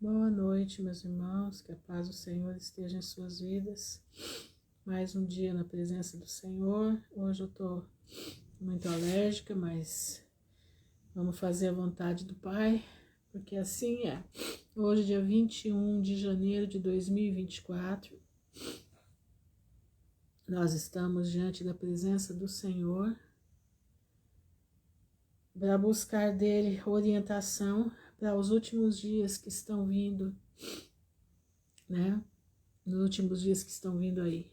Boa noite, meus irmãos, que a paz do Senhor esteja em suas vidas. Mais um dia na presença do Senhor. Hoje eu tô muito alérgica, mas vamos fazer a vontade do Pai, porque assim é. Hoje, dia 21 de janeiro de 2024, nós estamos diante da presença do Senhor para buscar dele orientação para os últimos dias que estão vindo, né? Nos últimos dias que estão vindo aí.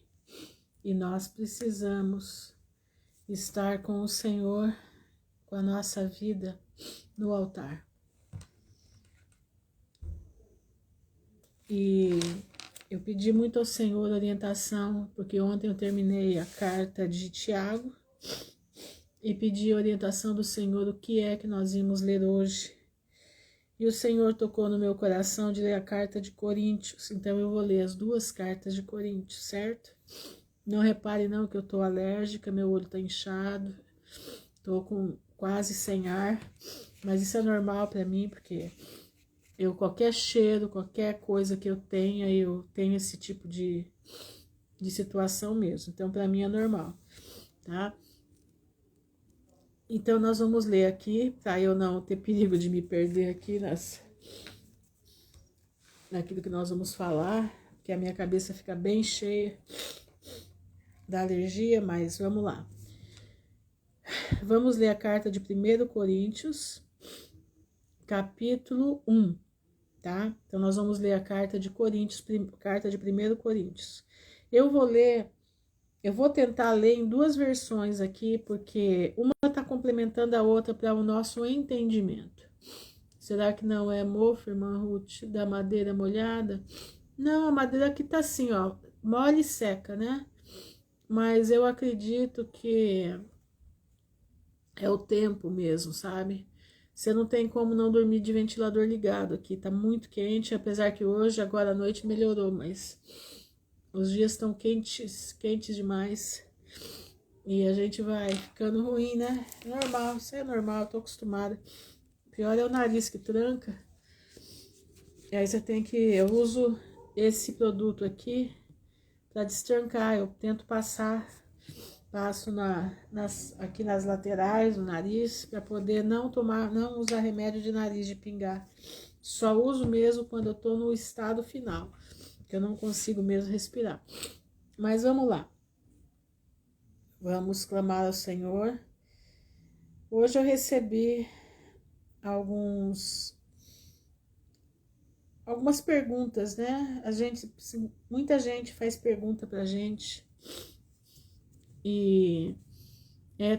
E nós precisamos estar com o Senhor, com a nossa vida no altar. E eu pedi muito ao Senhor orientação, porque ontem eu terminei a carta de Tiago e pedi orientação do Senhor o que é que nós íamos ler hoje. E o Senhor tocou no meu coração de ler a carta de Coríntios, então eu vou ler as duas cartas de Coríntios, certo? Não repare não que eu tô alérgica, meu olho tá inchado, tô com quase sem ar, mas isso é normal para mim, porque qualquer cheiro, qualquer coisa que eu tenho esse tipo de situação mesmo, então para mim é normal, tá? Então nós vamos ler aqui, para eu não ter perigo de me perder aqui naquilo que nós vamos falar, que a minha cabeça fica bem cheia da alergia, mas vamos lá. Vamos ler a carta de 1 Coríntios, capítulo 1, tá? Então nós vamos ler a carta de Coríntios, carta de 1 Coríntios. Eu vou tentar ler em duas versões aqui, porque uma está complementando a outra para o nosso entendimento. Será que não é mofo, irmã Ruth, da madeira molhada? Não, a madeira aqui tá assim, ó, mole e seca, né? Mas eu acredito que é o tempo mesmo, sabe? Você não tem como não dormir de ventilador ligado aqui, tá muito quente, apesar que hoje, agora à noite melhorou, mas os dias estão quentes demais e a gente vai ficando ruim, né? Normal, isso é normal, eu tô acostumada. O pior é o nariz que tranca. E aí você tem que, eu uso esse produto aqui para destrancar, eu tento passo aqui nas laterais, no nariz, para poder não usar remédio de nariz de pingar. Só uso mesmo quando eu tô no estado final, que eu não consigo mesmo respirar. Mas vamos lá. Vamos clamar ao Senhor. Hoje eu recebi algumas perguntas, né? Muita gente faz pergunta pra gente. E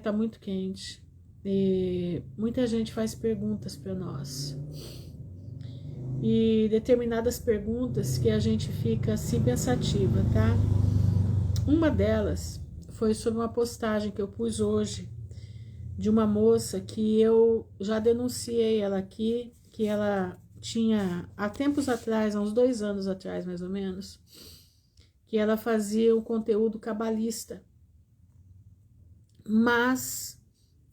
tá muito quente. E muita gente faz perguntas para nós. E determinadas perguntas que a gente fica assim pensativa, tá? Uma delas foi sobre uma postagem que eu pus hoje de uma moça que eu já denunciei ela aqui, que ela tinha há tempos atrás, há uns 2 anos atrás mais ou menos, que ela fazia um conteúdo cabalista. Mas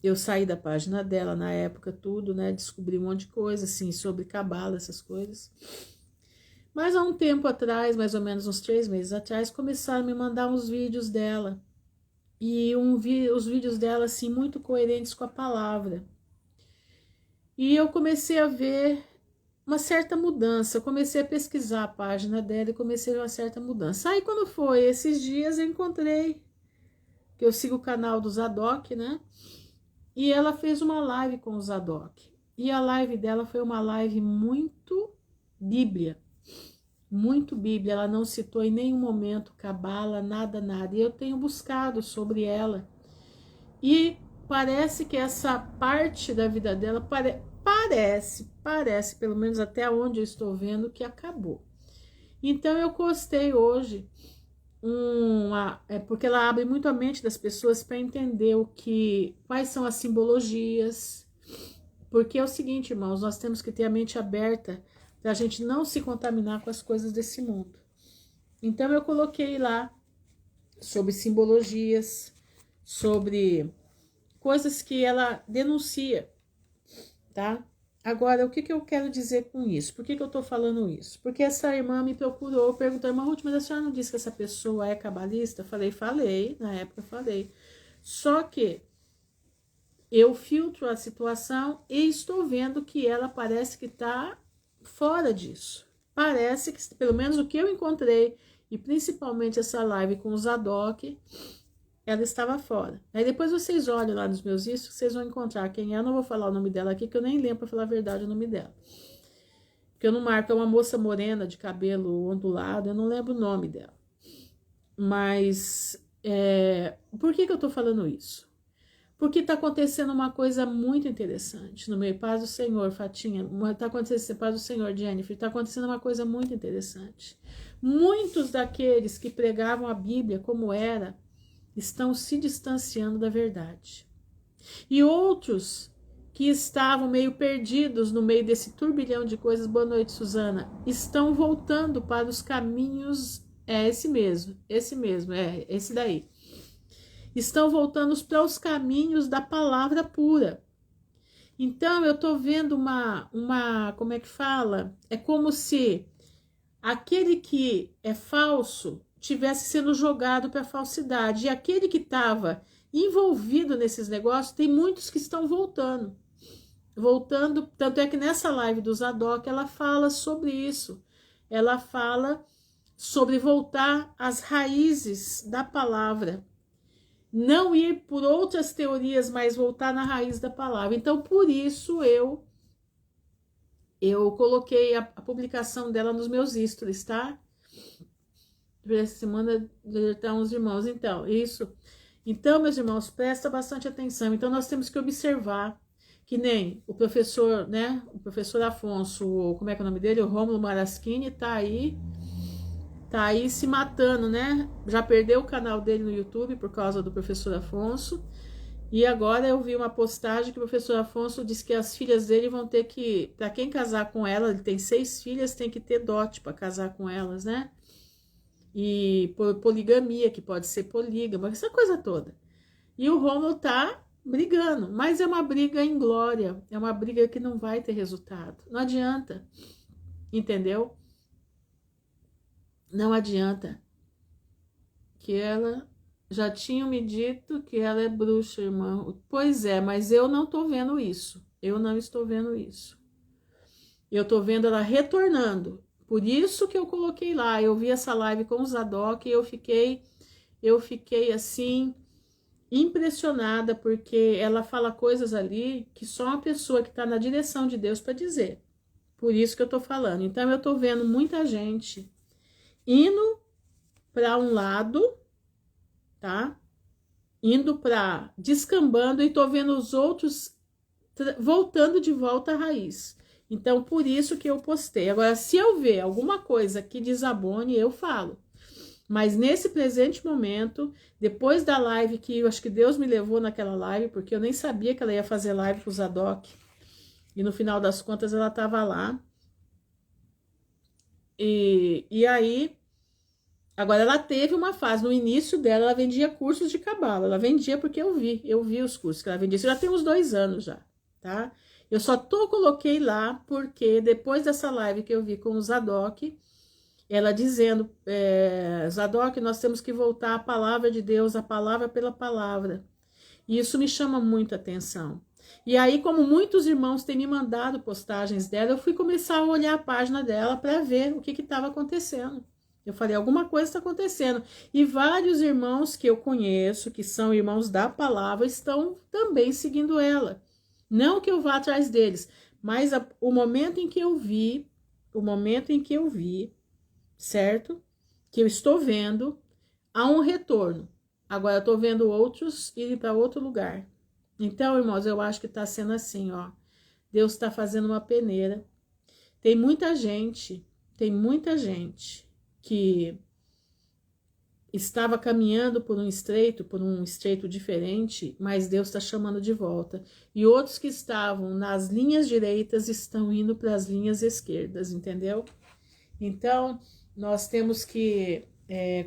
eu saí da página dela na época, tudo, né? Descobri um monte de coisa, assim, sobre cabala, essas coisas. Mas há um tempo atrás, mais ou menos uns 3 meses atrás, começaram a me mandar uns vídeos dela. E os vídeos dela, assim, muito coerentes com a palavra. E eu comecei a ver uma certa mudança. Eu comecei a pesquisar a página dela e comecei a ver uma certa mudança. Aí, quando foi esses dias, eu encontrei, que eu sigo o canal do Zadok, né? E ela fez uma live com o Zadok. E a live dela foi uma live muito Bíblia. Muito Bíblia. Ela não citou em nenhum momento cabala, nada. E eu tenho buscado sobre ela. E parece que essa parte da vida dela parece, pelo menos até onde eu estou vendo, que acabou. Então eu gostei hoje, porque ela abre muito a mente das pessoas para entender quais são as simbologias, porque é o seguinte, irmãos, nós temos que ter a mente aberta para a gente não se contaminar com as coisas desse mundo. Então eu coloquei lá sobre simbologias, sobre coisas que ela denuncia, tá? Agora, o que eu quero dizer com isso? Por que eu estou falando isso? Porque essa irmã me procurou, perguntou, irmã Ruth, mas a senhora não disse que essa pessoa é cabalista? Falei, na época falei. Só que eu filtro a situação e estou vendo que ela parece que está fora disso. Parece que, pelo menos o que eu encontrei, e principalmente essa live com o Zadok, ela estava fora. Aí depois vocês olham lá nos meus istos, vocês vão encontrar quem é. Eu não vou falar o nome dela aqui, que eu nem lembro, para falar a verdade, o nome dela. Porque eu não marco, é uma moça morena de cabelo ondulado, eu não lembro o nome dela. Mas, por que eu tô falando isso? Porque está acontecendo uma coisa muito interessante no meio. Paz do Senhor, Fatinha. Está acontecendo, paz do Senhor, Jennifer. Está acontecendo uma coisa muito interessante. Muitos daqueles que pregavam a Bíblia como era, estão se distanciando da verdade. E outros que estavam meio perdidos no meio desse turbilhão de coisas, boa noite, Suzana, estão voltando para os caminhos, esse mesmo, esse daí. Estão voltando para os caminhos da palavra pura. Então, eu estou vendo como é que fala? É como se aquele que é falso tivesse sendo jogado para a falsidade. E aquele que estava envolvido nesses negócios, tem muitos que estão voltando. Tanto é que nessa live do Zadok, ela fala sobre isso. Ela fala sobre voltar às raízes da palavra. Não ir por outras teorias, mas voltar na raiz da palavra. Então, por isso, eu coloquei a publicação dela nos meus stories, tá? Essa semana alertar uns irmãos. Então, isso. Então, meus irmãos, presta bastante atenção. Então, nós temos que observar que nem o professor, né? O professor Afonso, como é que é o nome dele? O Rômulo Maraschini tá aí se matando, né? Já perdeu o canal dele no YouTube por causa do professor Afonso. E agora eu vi uma postagem que o professor Afonso disse que as filhas dele vão ter que, para quem casar com ela, ele tem 6 filhas, tem que ter dote para casar com elas, né? E por poligamia, que pode ser polígama, essa coisa toda. E o Rômulo tá brigando, mas é uma briga em glória, é uma briga que não vai ter resultado. Não adianta, entendeu? Não adianta. Que ela já tinha me dito que ela é bruxa, irmã. Pois é, mas eu não tô vendo isso. Eu não estou vendo isso. Eu tô vendo ela retornando. Por isso que eu coloquei lá. Eu vi essa live com o Zadok e eu fiquei assim impressionada, porque ela fala coisas ali que só uma pessoa que está na direção de Deus para dizer. Por isso que eu tô falando. Então eu tô vendo muita gente indo para um lado, tá? Indo para descambando, e tô vendo os outros voltando de volta à raiz. Então, por isso que eu postei. Agora, se eu ver alguma coisa que desabone, eu falo. Mas nesse presente momento, depois da live, que eu acho que Deus me levou naquela live, porque eu nem sabia que ela ia fazer live com o Zadok, e no final das contas ela estava lá. E aí, agora ela teve uma fase, no início dela, ela vendia cursos de cabala. Ela vendia porque eu vi os cursos que ela vendia. Isso já tem uns 2 anos já, tá? Eu só coloquei lá porque depois dessa live que eu vi com o Zadok, ela dizendo, Zadok, nós temos que voltar à palavra de Deus, a palavra pela palavra. E isso me chama muito a atenção. E aí, como muitos irmãos têm me mandado postagens dela, eu fui começar a olhar a página dela para ver o que estava acontecendo. Eu falei, alguma coisa está acontecendo. E vários irmãos que eu conheço, que são irmãos da palavra, estão também seguindo ela. Não que eu vá atrás deles, mas o momento em que eu vi, certo? Que eu estou vendo, há um retorno. Agora eu estou vendo outros irem para outro lugar. Então, irmãos, eu acho que está sendo assim, ó. Deus está fazendo uma peneira. Tem muita gente que estava caminhando por um estreito diferente, mas Deus está chamando de volta. E outros que estavam nas linhas direitas estão indo para as linhas esquerdas, entendeu? Então, nós temos que,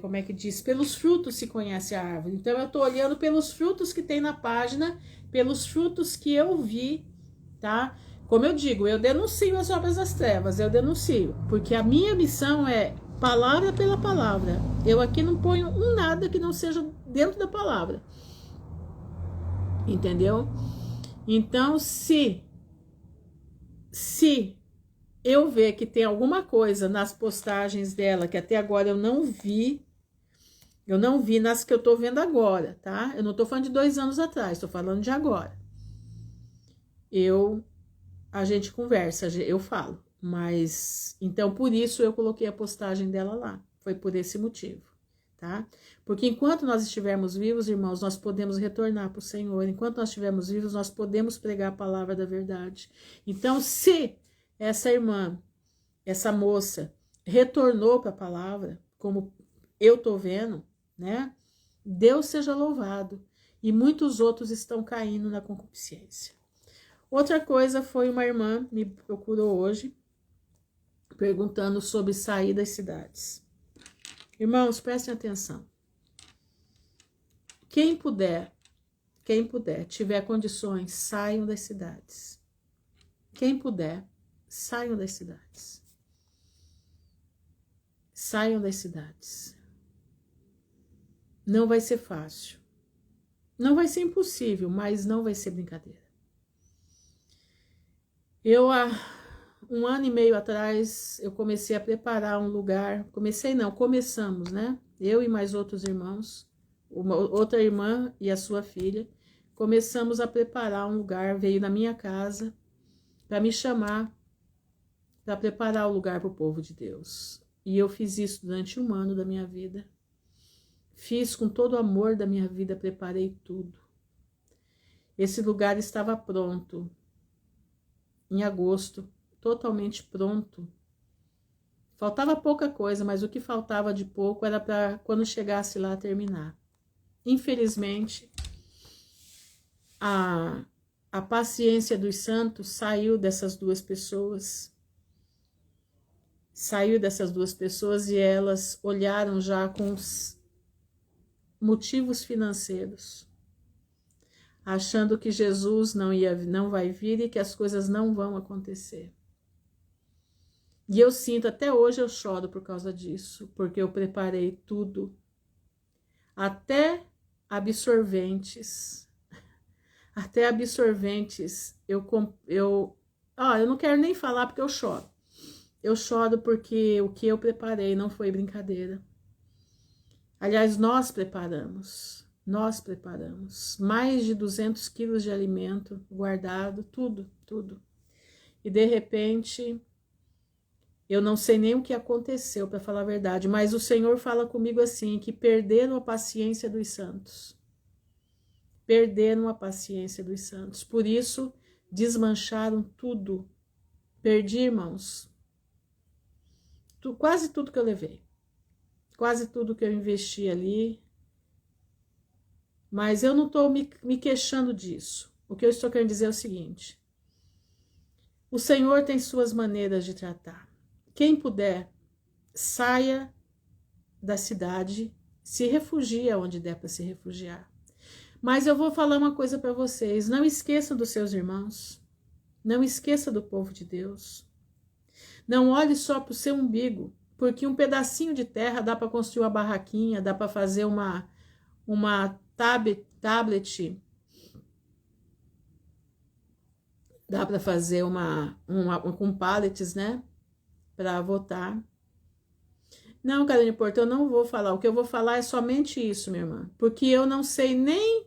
como é que diz? Pelos frutos se conhece a árvore. Então, eu estou olhando pelos frutos que tem na página, pelos frutos que eu vi, tá? Como eu digo, eu denuncio as obras das trevas, eu denuncio, porque a minha missão é palavra pela palavra. Eu aqui não ponho um nada que não seja dentro da palavra. Entendeu? Então, se eu ver que tem alguma coisa nas postagens dela que até agora eu não vi nas que eu tô vendo agora, tá? Eu não tô falando de 2 anos atrás, tô falando de agora. A gente conversa, eu falo, mas então por isso eu coloquei a postagem dela lá, foi por esse motivo, tá? Porque enquanto nós estivermos vivos, irmãos, nós podemos retornar para o Senhor, enquanto nós estivermos vivos, nós podemos pregar a palavra da verdade. Então, se essa irmã, essa moça, retornou para a palavra, como eu tô vendo, né? Deus seja louvado, e muitos outros estão caindo na concupiscência. Outra coisa foi uma irmã me procurou hoje, perguntando sobre sair das cidades. Irmãos, prestem atenção. Quem puder, tiver condições, saiam das cidades. Quem puder, saiam das cidades. Saiam das cidades. Não vai ser fácil. Não vai ser impossível, mas não vai ser brincadeira. Há 1 ano e meio atrás, eu comecei a preparar um lugar. Começamos, né? Eu e mais outros irmãos, outra irmã e a sua filha, começamos a preparar um lugar, veio na minha casa, para me chamar, para preparar o lugar para o povo de Deus. E eu fiz isso durante 1 ano da minha vida. Fiz com todo o amor da minha vida, preparei tudo. Esse lugar estava pronto. Em agosto, totalmente pronto. Faltava pouca coisa, mas o que faltava de pouco era para quando chegasse lá terminar. Infelizmente, a paciência dos santos saiu dessas duas pessoas. Saiu dessas duas pessoas e elas olharam já com os motivos financeiros, achando que Jesus não vai vir e que as coisas não vão acontecer. E eu sinto, até hoje eu choro por causa disso, porque eu preparei tudo, até absorventes. Eu não quero nem falar porque eu choro. Eu choro porque o que eu preparei não foi brincadeira. Aliás, nós preparamos mais de 200 quilos de alimento guardado, tudo. E de repente, eu não sei nem o que aconteceu, para falar a verdade, mas o Senhor fala comigo assim, que perderam a paciência dos santos. Perderam a paciência dos santos. Por isso, desmancharam tudo. Perdi, irmãos, quase tudo que eu levei. Quase tudo que eu investi ali. Mas eu não estou me queixando disso. O que eu estou querendo dizer é o seguinte. O Senhor tem suas maneiras de tratar. Quem puder, saia da cidade, se refugie onde der para se refugiar. Mas eu vou falar uma coisa para vocês. Não esqueçam dos seus irmãos. Não esqueça do povo de Deus. Não olhe só para o seu umbigo. Porque um pedacinho de terra dá para construir uma barraquinha, dá para fazer uma tablet, dá para fazer com pallets, né? Para votar. Não, Carolina Porto, eu não vou falar. O que eu vou falar é somente isso, minha irmã. Porque eu não sei nem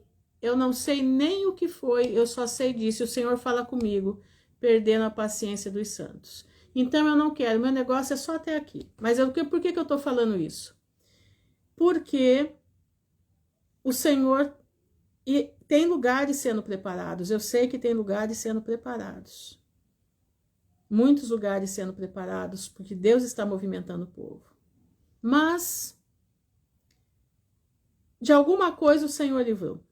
o que foi, eu só sei disso. O Senhor fala comigo, perdendo a paciência dos santos. Então eu não quero, meu negócio é só até aqui. Mas por que eu estou falando isso? Porque o Senhor tem lugares sendo preparados. Eu sei que tem lugares sendo preparados. Muitos lugares sendo preparados, porque Deus está movimentando o povo. Mas, de alguma coisa o Senhor livrou.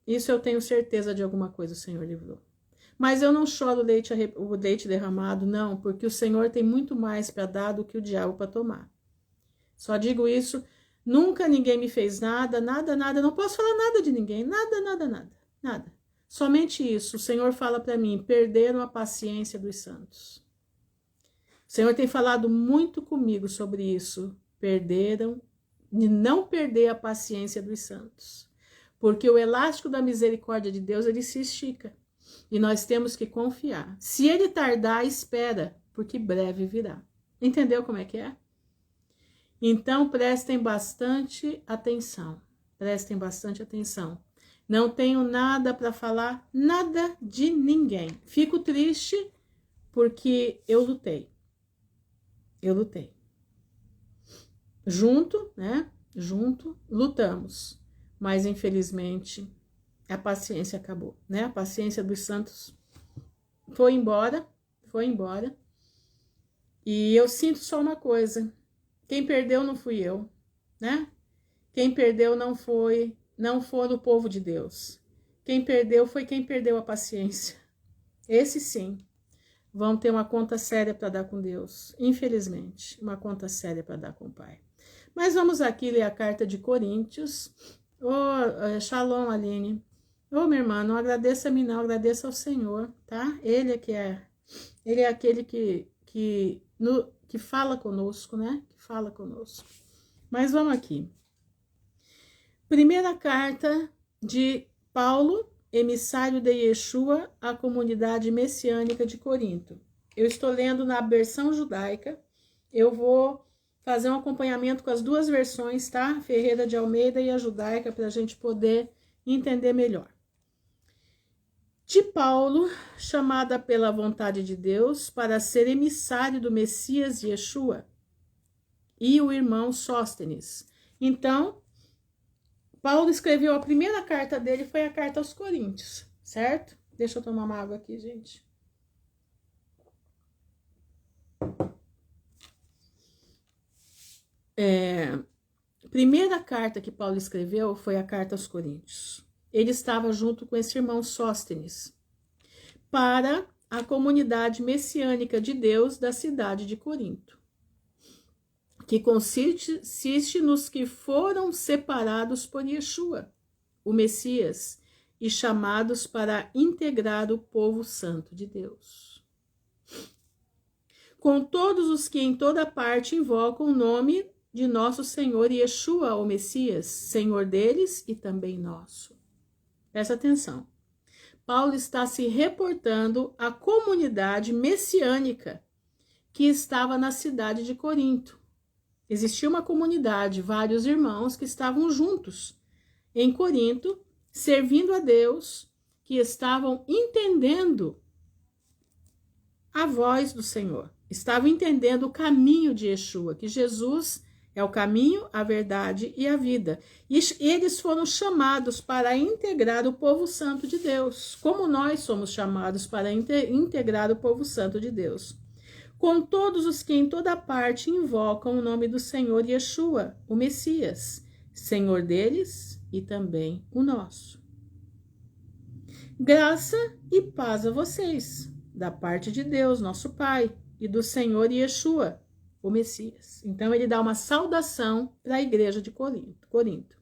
Isso eu tenho certeza, de alguma coisa o Senhor livrou. Mas eu não choro o leite derramado, não, porque o Senhor tem muito mais para dar do que o diabo para tomar. Só digo isso, nunca ninguém me fez nada, não posso falar nada de ninguém, nada. Somente isso. O Senhor fala para mim, perderam a paciência dos santos. O Senhor tem falado muito comigo sobre isso. Perderam, de não perder a paciência dos santos. Porque o elástico da misericórdia de Deus, ele se estica. E nós temos que confiar. Se ele tardar, espera, porque breve virá. Entendeu como é que é? Então, prestem bastante atenção. Prestem bastante atenção. Não tenho nada para falar, nada de ninguém. Fico triste porque eu lutei. Eu lutei. Junto, né? Junto, lutamos. Mas, infelizmente, a paciência acabou, né? A paciência dos santos foi embora. Foi embora. E eu sinto só uma coisa. Quem perdeu não fui eu, né? Quem perdeu não foi o povo de Deus. Quem perdeu foi quem perdeu a paciência. Esse sim, vão ter uma conta séria para dar com Deus. Infelizmente, uma conta séria para dar com o Pai. Mas vamos aqui ler a carta de Coríntios. Shalom, Aline. Minha irmã, não agradeça a mim não, agradeça ao Senhor, tá? Ele é aquele que fala conosco, né? Que fala conosco. Mas vamos aqui. Primeira carta de Paulo, emissário de Yeshua, à comunidade messiânica de Corinto. Eu estou lendo na versão judaica. Eu vou fazer um acompanhamento com as duas versões, tá? Ferreira de Almeida e a judaica, para a gente poder entender melhor. De Paulo, chamada pela vontade de Deus para ser emissário do Messias Yeshua, e o irmão Sóstenes. Então, Paulo escreveu a primeira carta dele, foi a carta aos Coríntios, certo? Deixa eu tomar uma água aqui, gente. A primeira carta que Paulo escreveu foi a carta aos Coríntios. Ele estava junto com esse irmão Sóstenes para a comunidade messiânica de Deus da cidade de Corinto, que consiste nos que foram separados por Yeshua, o Messias, e chamados para integrar o povo santo de Deus. Com todos os que em toda parte invocam o nome de nosso Senhor Yeshua, o Messias, Senhor deles e também nosso. Presta atenção. Paulo está se reportando à comunidade messiânica que estava na cidade de Corinto. Existia uma comunidade, vários irmãos que estavam juntos em Corinto, servindo a Deus, que estavam entendendo a voz do Senhor, estavam entendendo o caminho de Yeshua, que Jesus é o caminho, a verdade e a vida. E eles foram chamados para integrar o povo santo de Deus, como nós somos chamados para integrar o povo santo de Deus. Com todos os que em toda parte invocam o nome do Senhor Yeshua, o Messias, Senhor deles e também o nosso. Graça e paz a vocês, da parte de Deus, nosso Pai, e do Senhor Yeshua, o Messias. Então ele dá uma saudação para a igreja de Corinto.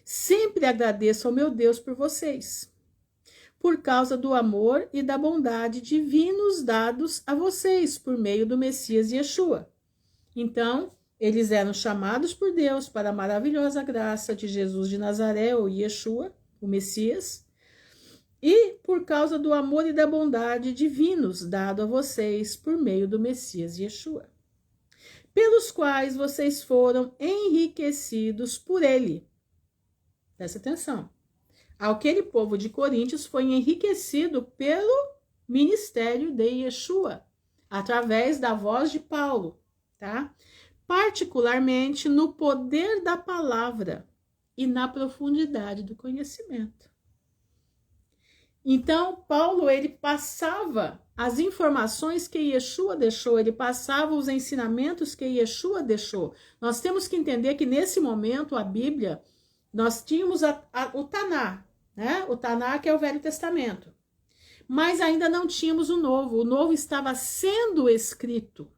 Sempre agradeço ao meu Deus por vocês, por causa do amor e da bondade divinos dados a vocês por meio do Messias Yeshua. Então, eles eram chamados por Deus para a maravilhosa graça de Jesus de Nazaré, ou Yeshua, o Messias, e por causa do amor e da bondade divinos dado a vocês por meio do Messias Yeshua, pelos quais vocês foram enriquecidos por ele. Presta atenção. Aquele povo de Coríntios foi enriquecido pelo ministério de Yeshua, através da voz de Paulo, tá? Particularmente no poder da palavra e na profundidade do conhecimento. Então, Paulo, ele passava as informações que Yeshua deixou, ele passava os ensinamentos que Yeshua deixou. Nós temos que entender que nesse momento, a Bíblia, nós tínhamos o Taná, né? O Taná, que é o Velho Testamento. Mas ainda não tínhamos o Novo estava sendo escrito.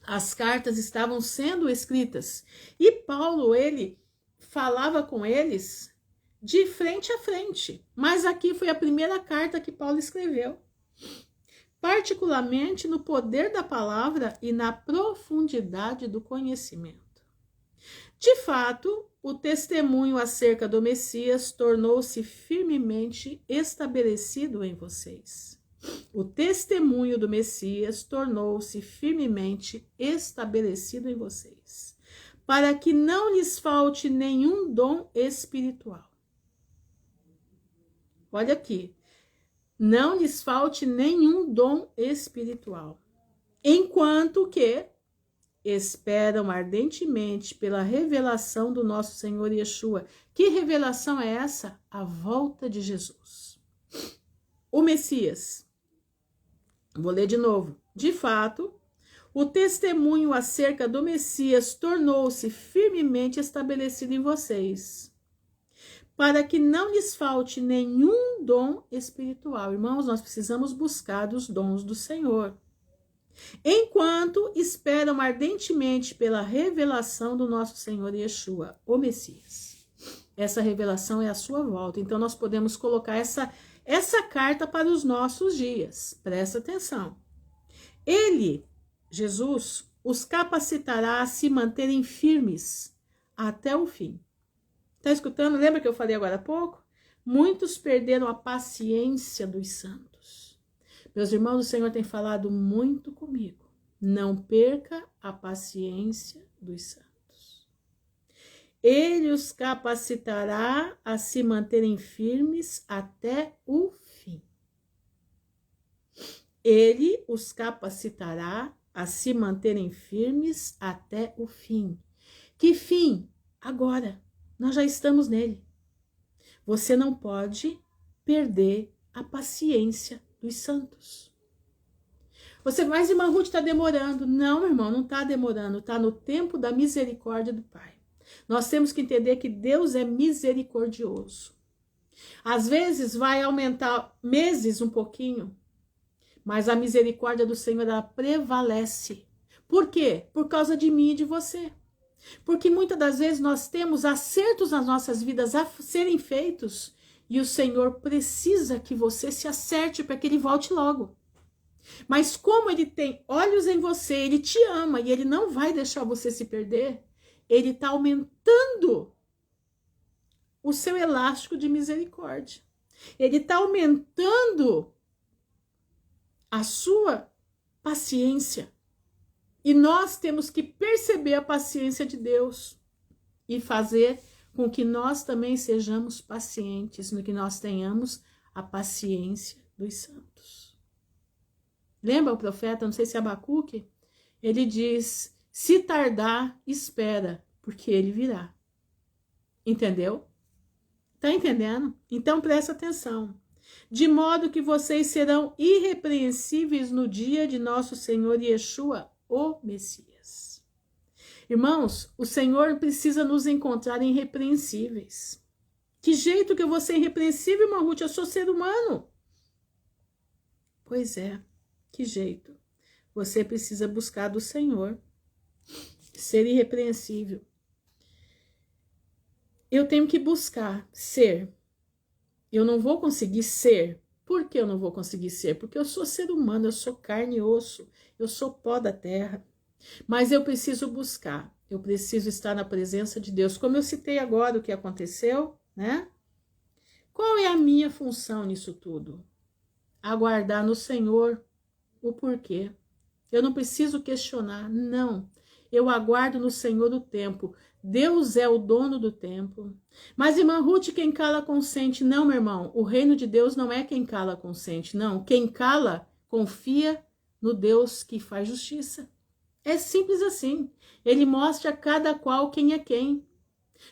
As cartas estavam sendo escritas. E Paulo, ele falava com eles de frente a frente. Mas aqui foi a primeira carta que Paulo escreveu. Particularmente no poder da palavra e na profundidade do conhecimento. De fato, o testemunho acerca do Messias tornou-se firmemente estabelecido em vocês. O testemunho do Messias tornou-se firmemente estabelecido em vocês, para que não lhes falte nenhum dom espiritual. Olha aqui. Não lhes falte nenhum dom espiritual, enquanto que esperam ardentemente pela revelação do nosso Senhor Yeshua. Que revelação é essa? A volta de Jesus. O Messias. Vou ler de novo. De fato, o testemunho acerca do Messias tornou-se firmemente estabelecido em vocês, para que não lhes falte nenhum dom espiritual. Irmãos, nós precisamos buscar os dons do Senhor, enquanto esperam ardentemente pela revelação do nosso Senhor Yeshua, o Messias. Essa revelação é a sua volta. Então, nós podemos colocar essa carta para os nossos dias. Presta atenção. Ele, Jesus, os capacitará a se manterem firmes até o fim. Está escutando? Lembra que eu falei agora há pouco? Muitos perderam a paciência dos santos. Meus irmãos, o Senhor tem falado muito comigo. Não perca a paciência dos santos. Ele os capacitará a se manterem firmes até o fim. Ele os capacitará a se manterem firmes até o fim. Que fim? Agora. Nós já estamos nele. Você não pode perder a paciência dos santos. Você, mas irmã Ruth, está demorando. Não, meu irmão, não está demorando. Está no tempo da misericórdia do Pai. Nós temos que entender que Deus é misericordioso. Às vezes vai aumentar meses um pouquinho, mas a misericórdia do Senhor, ela prevalece. Por quê? Por causa de mim e de você. Porque muitas das vezes nós temos acertos nas nossas vidas a serem feitos e o Senhor precisa que você se acerte para que Ele volte logo. Mas como Ele tem olhos em você, Ele te ama e Ele não vai deixar você se perder, Ele está aumentando o seu elástico de misericórdia. Ele está aumentando a sua paciência. E nós temos que perceber a paciência de Deus e fazer com que nós também sejamos pacientes, no que nós tenhamos a paciência dos santos. Lembra o profeta, não sei se é Abacuque? Ele diz, se tardar, espera, porque ele virá. Entendeu? Tá entendendo? Então presta atenção. De modo que vocês serão irrepreensíveis no dia de nosso Senhor Yeshua, o Messias. Irmãos, o Senhor precisa nos encontrar irrepreensíveis. Que jeito que eu vou ser irrepreensível, irmã Ruth? Eu sou ser humano. Pois é, que jeito. Você precisa buscar do Senhor ser irrepreensível. Eu tenho que buscar ser. Eu não vou conseguir ser. Por que eu não vou conseguir ser? Porque eu sou ser humano, eu sou carne e osso, eu sou pó da terra. Mas eu preciso buscar, eu preciso estar na presença de Deus. Como eu citei agora o que aconteceu, né? Qual é a minha função nisso tudo? Aguardar no Senhor o porquê. Eu não preciso questionar, não. Eu aguardo no Senhor o tempo. Deus é o dono do tempo. Mas, irmã Ruth, quem cala consente. Não, meu irmão, o reino de Deus não é quem cala consente, não. Quem cala confia no Deus que faz justiça. É simples assim. Ele mostra a cada qual quem é quem.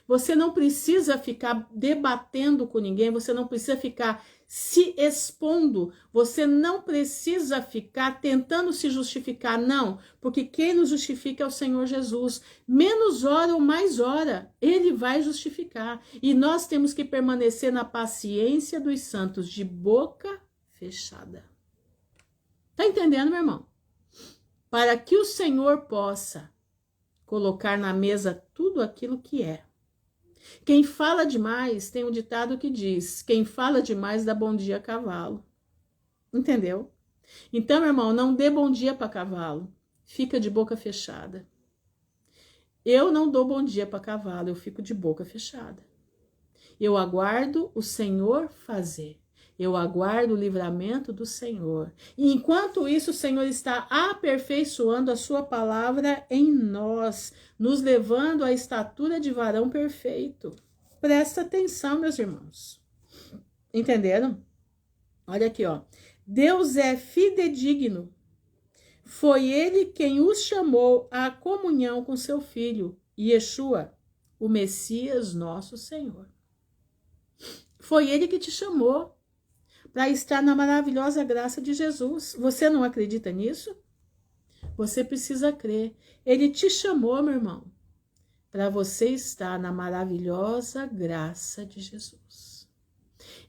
Você não precisa ficar debatendo com ninguém, você não precisa ficar se expondo, você não precisa ficar tentando se justificar, não, porque quem nos justifica é o Senhor Jesus. Menos hora ou mais hora, Ele vai justificar. E nós temos que permanecer na paciência dos santos, de boca fechada. Tá entendendo, meu irmão? Para que o Senhor possa colocar na mesa tudo aquilo que é. Quem fala demais, tem um ditado que diz, quem fala demais dá bom dia a cavalo. Entendeu? Então, meu irmão, não dê bom dia para cavalo. Fica de boca fechada. Eu não dou bom dia para cavalo, eu fico de boca fechada. Eu aguardo o Senhor fazer. Eu aguardo o livramento do Senhor. E enquanto isso, o Senhor está aperfeiçoando a sua palavra em nós, nos levando à estatura de varão perfeito. Presta atenção, meus irmãos. Entenderam? Olha aqui, ó. Deus é fidedigno. Foi ele quem os chamou à comunhão com seu Filho, Yeshua, o Messias nosso Senhor. Foi ele que te chamou para estar na maravilhosa graça de Jesus. Você não acredita nisso? Você precisa crer. Ele te chamou, meu irmão, para você estar na maravilhosa graça de Jesus.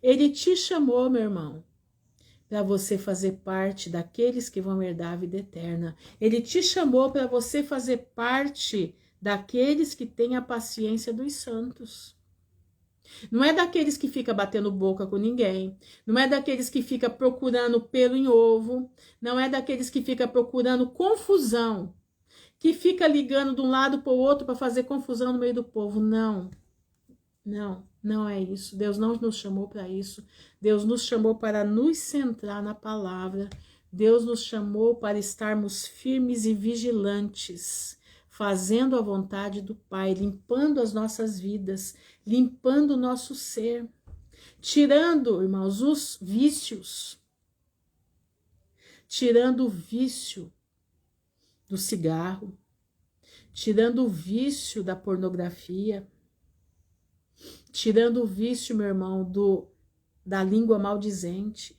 Ele te chamou, meu irmão, para você fazer parte daqueles que vão herdar a vida eterna. Ele te chamou para você fazer parte daqueles que têm a paciência dos santos. Não é daqueles que fica batendo boca com ninguém, não é daqueles que fica procurando pelo em ovo, não é daqueles que fica procurando confusão, que fica ligando de um lado para o outro para fazer confusão no meio do povo. Não. Não é isso. Deus não nos chamou para isso. Deus nos chamou para nos centrar na palavra. Deus nos chamou para estarmos firmes e vigilantes, fazendo a vontade do Pai, limpando as nossas vidas, limpando o nosso ser, tirando, irmãos, os vícios, tirando o vício do cigarro, tirando o vício da pornografia, tirando o vício, meu irmão, da língua maldizente,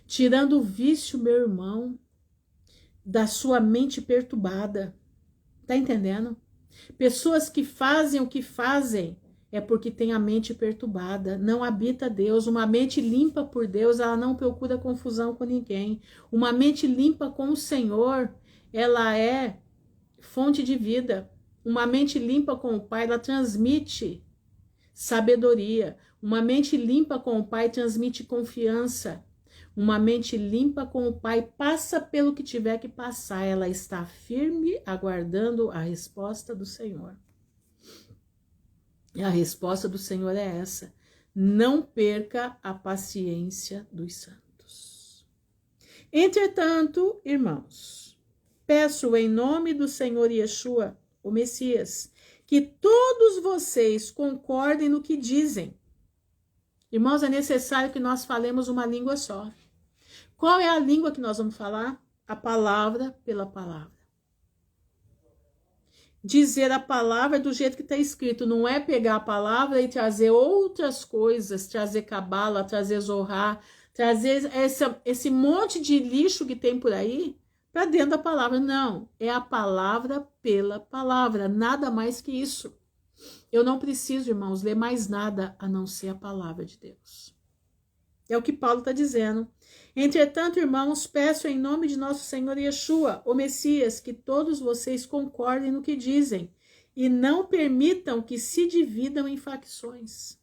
tirando o vício, meu irmão, da sua mente perturbada. Tá entendendo? Pessoas que fazem o que fazem é porque tem a mente perturbada, não habita Deus. Uma mente limpa por Deus, ela não procura confusão com ninguém. Uma mente limpa com o Senhor, ela é fonte de vida. Uma mente limpa com o Pai, ela transmite sabedoria. Uma mente limpa com o Pai transmite confiança. Uma mente limpa com o Pai passa pelo que tiver que passar. Ela está firme, aguardando a resposta do Senhor. E a resposta do Senhor é essa: não perca a paciência dos santos. Entretanto, irmãos, peço em nome do Senhor Yeshua, o Messias, que todos vocês concordem no que dizem. Irmãos, é necessário que nós falemos uma língua só. Qual é a língua que nós vamos falar? A palavra pela palavra. Dizer a palavra do jeito que está escrito, não é pegar a palavra e trazer outras coisas, trazer cabala, trazer zorrar, trazer esse monte de lixo que tem por aí para dentro da palavra. Não, é a palavra pela palavra, nada mais que isso. Eu não preciso, irmãos, ler mais nada a não ser a palavra de Deus. É o que Paulo está dizendo. Entretanto, irmãos, peço em nome de nosso Senhor Yeshua, o Messias, que todos vocês concordem no que dizem e não permitam que se dividam em facções.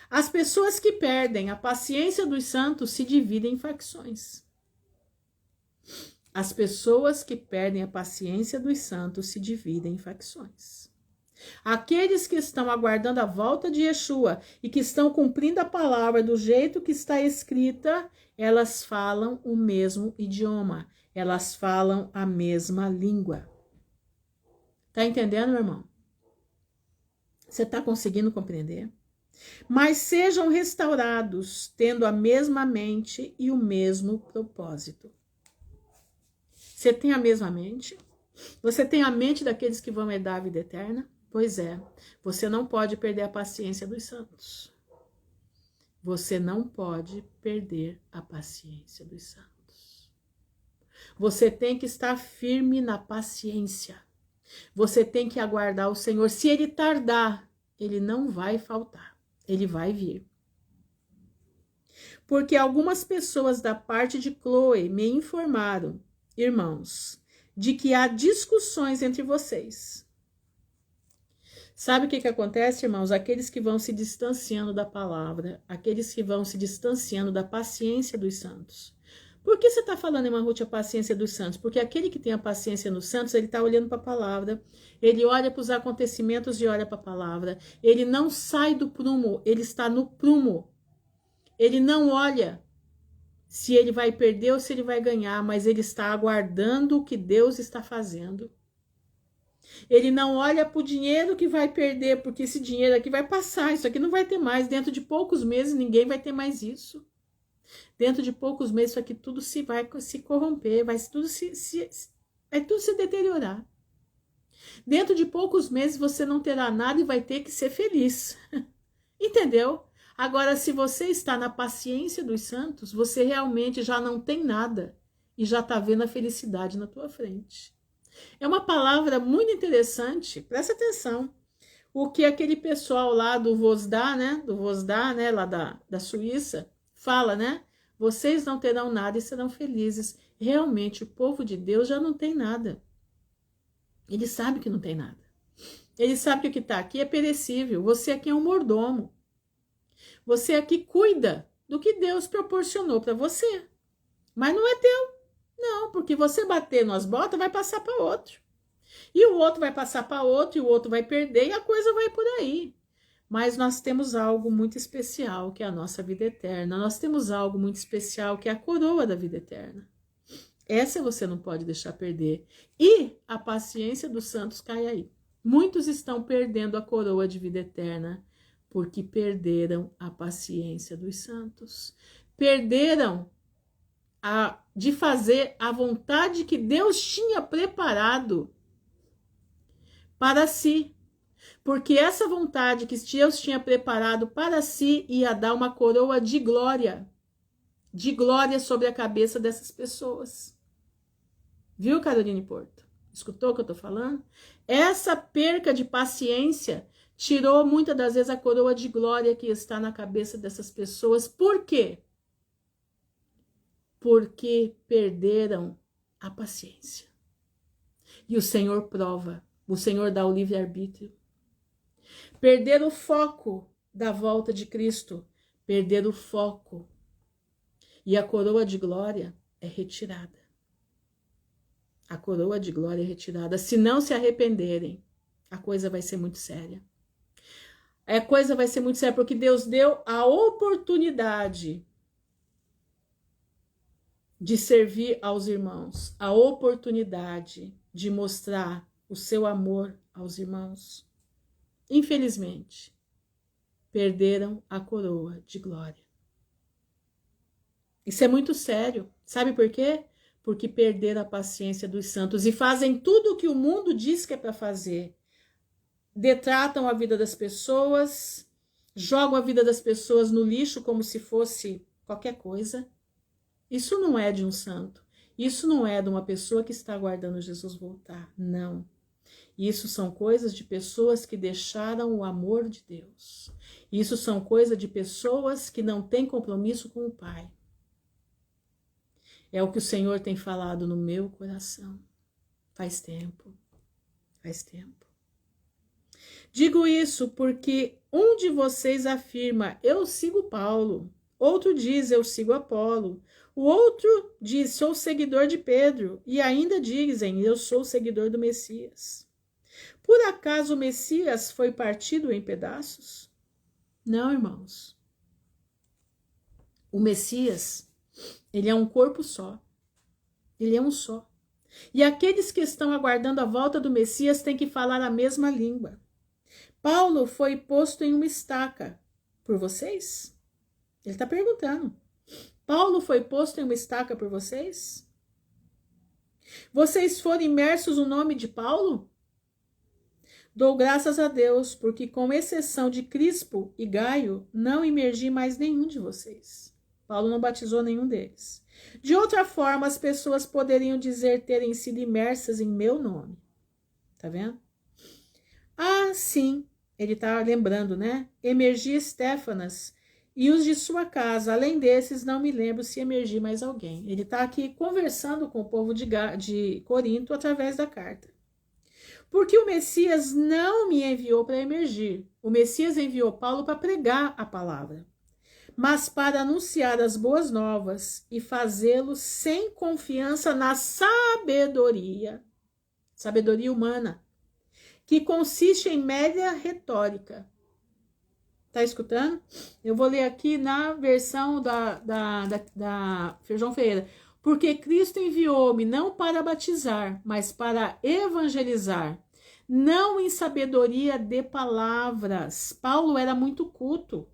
As pessoas que perdem a paciência dos santos se dividem em facções. As pessoas que perdem a paciência dos santos se dividem em facções. Aqueles que estão aguardando a volta de Yeshua e que estão cumprindo a palavra do jeito que está escrita, elas falam o mesmo idioma, elas falam a mesma língua. Tá entendendo, meu irmão? Você está conseguindo compreender? Mas sejam restaurados, tendo a mesma mente e o mesmo propósito. Você tem a mesma mente? Você tem a mente daqueles que vão herdar a vida eterna? Pois é, você não pode perder a paciência dos santos. Você não pode perder a paciência dos santos. Você tem que estar firme na paciência. Você tem que aguardar o Senhor. Se ele tardar, ele não vai faltar. Ele vai vir. Porque algumas pessoas da parte de Chloe me informaram, irmãos, de que há discussões entre vocês. Sabe o que acontece, irmãos? Aqueles que vão se distanciando da palavra, aqueles que vão se distanciando da paciência dos santos. Por que você está falando, irmã Ruth, a paciência dos santos? Porque aquele que tem a paciência nos santos, ele está olhando para a palavra, ele olha para os acontecimentos e olha para a palavra. Ele não sai do prumo, ele está no prumo. Ele não olha se ele vai perder ou se ele vai ganhar, mas ele está aguardando o que Deus está fazendo. Ele não olha para o dinheiro que vai perder, porque esse dinheiro aqui vai passar, isso aqui não vai ter mais. Dentro de poucos meses ninguém vai ter mais isso. Dentro de poucos meses isso aqui tudo vai se corromper, vai tudo se deteriorar. Dentro de poucos meses você não terá nada e vai ter que ser feliz. Entendeu? Agora, se você está na paciência dos santos, você realmente já não tem nada e já está vendo a felicidade na tua frente. É uma palavra muito interessante, presta atenção. O que aquele pessoal lá do Vosdá, né, lá da Suíça, fala, né? Vocês não terão nada e serão felizes. Realmente, o povo de Deus já não tem nada. Ele sabe que não tem nada. Ele sabe que o que está aqui é perecível. Você aqui é um mordomo. Você aqui cuida do que Deus proporcionou para você. Mas não é teu. Não, porque você bater nas botas vai passar para outro. E o outro vai passar para outro, e o outro vai perder, e a coisa vai por aí. Mas nós temos algo muito especial, que é a nossa vida eterna. Nós temos algo muito especial, que é a coroa da vida eterna. Essa você não pode deixar perder. E a paciência dos santos cai aí. Muitos estão perdendo a coroa de vida eterna, porque perderam a paciência dos santos. Perderam de fazer a vontade que Deus tinha preparado para si. Porque essa vontade que Deus tinha preparado para si ia dar uma coroa de glória sobre a cabeça dessas pessoas. Viu, Caroline Porto? Escutou o que eu estou falando? Essa perca de paciência tirou muitas das vezes a coroa de glória que está na cabeça dessas pessoas. Por quê? Porque perderam a paciência. E o Senhor prova, o Senhor dá o livre-arbítrio. Perder o foco da volta de Cristo, perder o foco. E a coroa de glória é retirada. A coroa de glória é retirada. Se não se arrependerem, a coisa vai ser muito séria. A coisa vai ser muito séria, porque Deus deu a oportunidade de servir aos irmãos, a oportunidade de mostrar o seu amor aos irmãos. Infelizmente, perderam a coroa de glória. Isso é muito sério. Sabe por quê? Porque perderam a paciência dos santos e fazem tudo o que o mundo diz que é para fazer. Detratam a vida das pessoas, jogam a vida das pessoas no lixo como se fosse qualquer coisa. Isso não é de um santo. Isso não é de uma pessoa que está aguardando Jesus voltar. Não. Isso são coisas de pessoas que deixaram o amor de Deus. Isso são coisas de pessoas que não têm compromisso com o Pai. É o que o Senhor tem falado no meu coração. Faz tempo. Faz tempo. Digo isso porque um de vocês afirma, eu sigo Paulo. Outro diz, eu sigo Apolo. O outro diz, sou seguidor de Pedro. E ainda dizem, eu sou seguidor do Messias. Por acaso o Messias foi partido em pedaços? Não, irmãos. O Messias, ele é um corpo só. Ele é um só. E aqueles que estão aguardando a volta do Messias têm que falar a mesma língua. Paulo foi posto em uma estaca por vocês? Ele está perguntando. Paulo foi posto em uma estaca por vocês? Vocês foram imersos no nome de Paulo? Dou graças a Deus, porque com exceção de Crispo e Gaio, não imergi mais nenhum de vocês. Paulo não batizou nenhum deles. De outra forma, as pessoas poderiam dizer terem sido imersas em meu nome. Tá vendo? Ah, sim, ele tá lembrando, né? Emergi Estéfanas e os de sua casa. Além desses, não me lembro se emergi mais alguém. Ele tá aqui conversando com o povo de Corinto através da carta. Porque o Messias não me enviou para emergir. O Messias enviou Paulo para pregar a palavra, mas para anunciar as boas novas e fazê-lo sem confiança na sabedoria humana, que consiste em média retórica. Tá escutando? Eu vou ler aqui na versão da Feijão Ferreira. Porque Cristo enviou-me não para batizar, mas para evangelizar, não em sabedoria de palavras. Paulo era muito culto.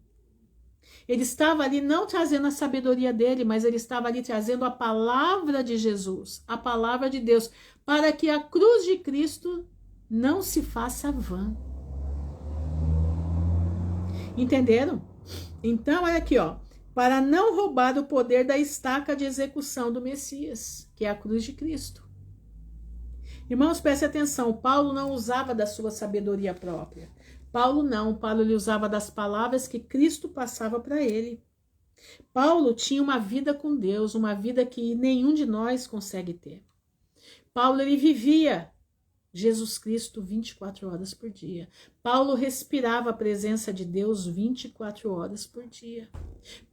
Ele estava ali não trazendo a sabedoria dele, mas ele estava ali trazendo a palavra de Jesus, a palavra de Deus, para que a cruz de Cristo não se faça vã. Entenderam? Então, olha aqui, ó. Para não roubar o poder da estaca de execução do Messias, que é a cruz de Cristo. Irmãos, prestem atenção, Paulo não usava da sua sabedoria própria. Paulo ele usava das palavras que Cristo passava para ele. Paulo tinha uma vida com Deus, uma vida que nenhum de nós consegue ter. Paulo, ele vivia Jesus Cristo 24 horas por dia. Paulo respirava a presença de Deus 24 horas por dia.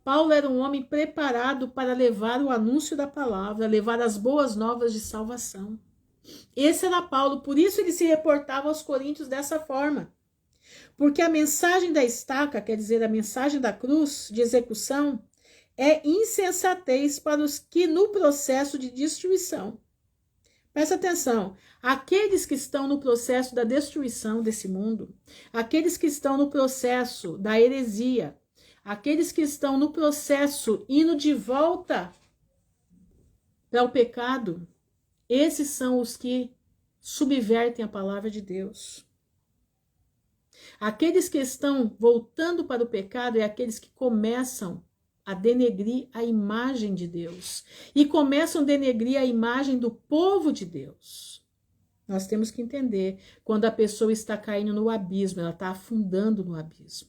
Paulo era um homem preparado para levar o anúncio da palavra, levar as boas novas de salvação. Esse era Paulo, por isso ele se reportava aos coríntios dessa forma. Porque a mensagem da estaca, quer dizer, a mensagem da cruz de execução, é insensatez para os que no processo de destruição. Presta atenção, aqueles que estão no processo da destruição desse mundo, aqueles que estão no processo da heresia, aqueles que estão no processo indo de volta para o pecado, esses são os que subvertem a palavra de Deus. Aqueles que estão voltando para o pecado é aqueles que começam a denegrir a imagem de Deus e começam a denegrir a imagem do povo de Deus. Nós temos que entender, quando a pessoa está caindo no abismo, ela está afundando no abismo.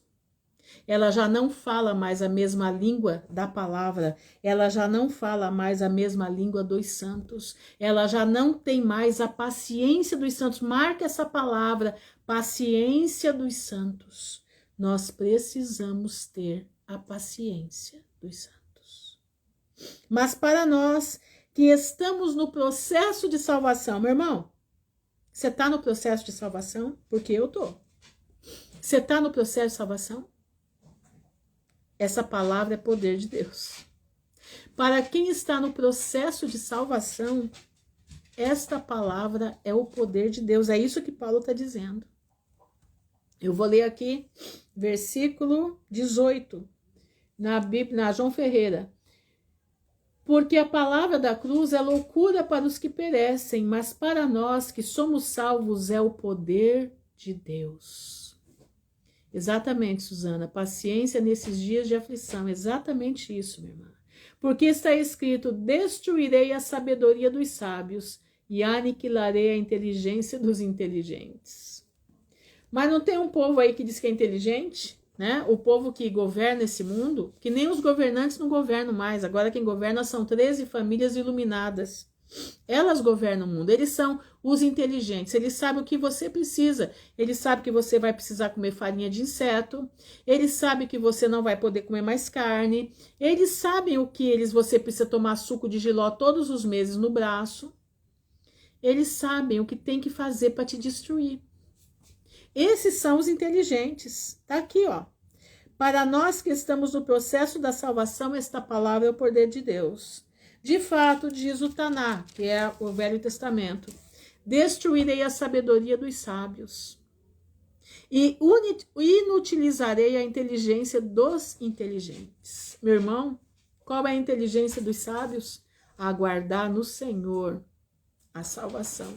Ela já não fala mais a mesma língua da palavra, ela já não fala mais a mesma língua dos santos, ela já não tem mais a paciência dos santos. Marca essa palavra, paciência dos santos. Nós precisamos ter a paciência dos santos. Mas para nós que estamos no processo de salvação, meu irmão, você está no processo de salvação? Porque eu estou. Você está no processo de salvação? Essa palavra é poder de Deus. Para quem está no processo de salvação, esta palavra é o poder de Deus. É isso que Paulo está dizendo. Eu vou ler aqui, versículo 18, na Bíblia, na João Ferreira. Porque a palavra da cruz é loucura para os que perecem, mas para nós que somos salvos é o poder de Deus. Exatamente, Suzana, paciência nesses dias de aflição, exatamente isso, minha irmã. Porque está escrito, destruirei a sabedoria dos sábios e aniquilarei a inteligência dos inteligentes. Mas não tem um povo aí que diz que é inteligente, né? O povo que governa esse mundo, que nem os governantes não governam mais, agora quem governa são 13 famílias iluminadas. Elas governam o mundo, eles são os inteligentes, eles sabem o que você precisa, eles sabem que você vai precisar comer farinha de inseto, eles sabem que você não vai poder comer mais carne, eles sabem o que você precisa tomar suco de jiló todos os meses no braço, eles sabem o que tem que fazer para te destruir. Esses são os inteligentes, tá aqui, ó. Para nós que estamos no processo da salvação, esta palavra é o poder de Deus. De fato, diz o Taná, que é o Velho Testamento, destruirei a sabedoria dos sábios e inutilizarei a inteligência dos inteligentes. Meu irmão, qual é a inteligência dos sábios? Aguardar no Senhor a salvação.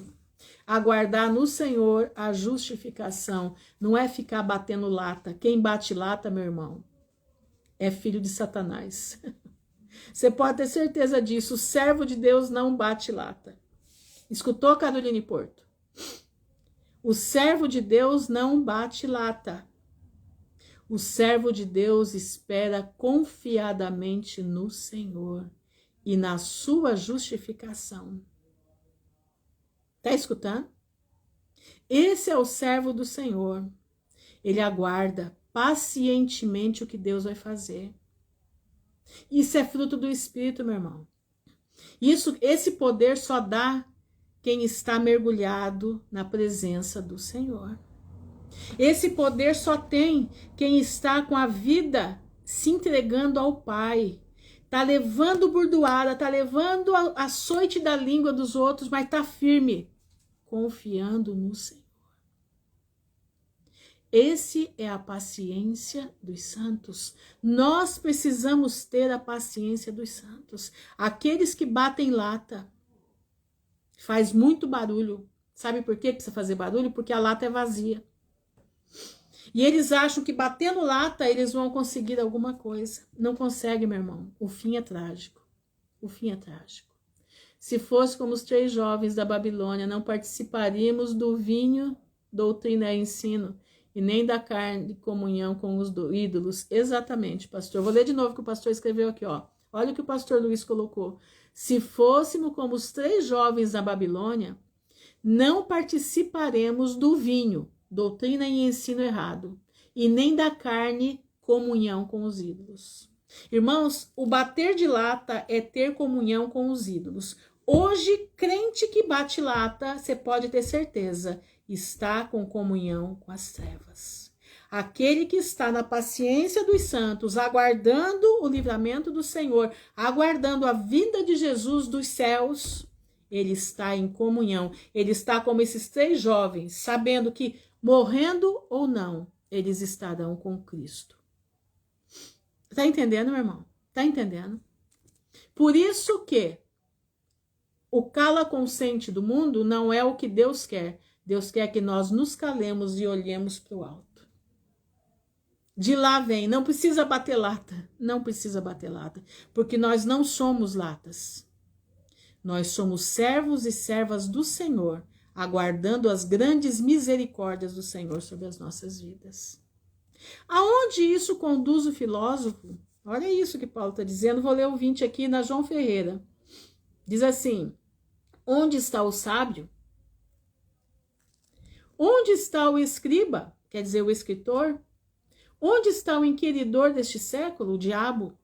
Aguardar no Senhor a justificação. Não é ficar batendo lata. Quem bate lata, meu irmão, é filho de Satanás. Você pode ter certeza disso. O servo de Deus não bate lata. Escutou, Caroline Porto? O servo de Deus não bate lata. O servo de Deus espera confiadamente no Senhor e na sua justificação. Tá escutando? Esse é o servo do Senhor. Ele aguarda pacientemente o que Deus vai fazer. Isso é fruto do Espírito, meu irmão. Esse poder só dá quem está mergulhado na presença do Senhor. Esse poder só tem quem está com a vida se entregando ao Pai. Tá levando burdoada, tá levando a açoite da língua dos outros, mas tá firme, confiando no Senhor. Esse é a paciência dos santos. Nós precisamos ter a paciência dos santos. Aqueles que batem lata, faz muito barulho. Sabe por que precisa fazer barulho? Porque a lata é vazia. E eles acham que batendo lata eles vão conseguir alguma coisa. Não consegue, meu irmão. O fim é trágico. O fim é trágico. Se fosse como os 3 jovens da Babilônia, não participaríamos do vinho, doutrina e ensino, e nem da carne de comunhão com os ídolos. Exatamente, pastor. Vou ler de novo o que o pastor escreveu aqui, ó. Olha o que o pastor Luiz colocou. Se fôssemos como os 3 jovens da Babilônia, não participaremos do vinho, doutrina e ensino errado, e nem da carne, comunhão com os ídolos. Irmãos, o bater de lata é ter comunhão com os ídolos. Hoje, crente que bate lata, você pode ter certeza, está com comunhão com as trevas. Aquele que está na paciência dos santos, aguardando o livramento do Senhor, aguardando a vinda de Jesus dos céus, ele está em comunhão. Ele está como esses 3 jovens, sabendo que, morrendo ou não, eles estarão com Cristo. Tá entendendo, meu irmão? Tá entendendo? Por isso que o cala consciente do mundo não é o que Deus quer. Deus quer que nós nos calemos e olhemos para o alto. De lá vem, não precisa bater lata. Não precisa bater lata. Porque nós não somos latas. Nós somos servos e servas do Senhor, aguardando as grandes misericórdias do Senhor sobre as nossas vidas. Aonde isso conduz o filósofo? Olha isso que Paulo está dizendo. Vou ler o 20 aqui na João Ferreira. Diz assim: onde está o sábio? Onde está o escriba? Quer dizer, o escritor? Onde está o inquiridor deste século, o diabo?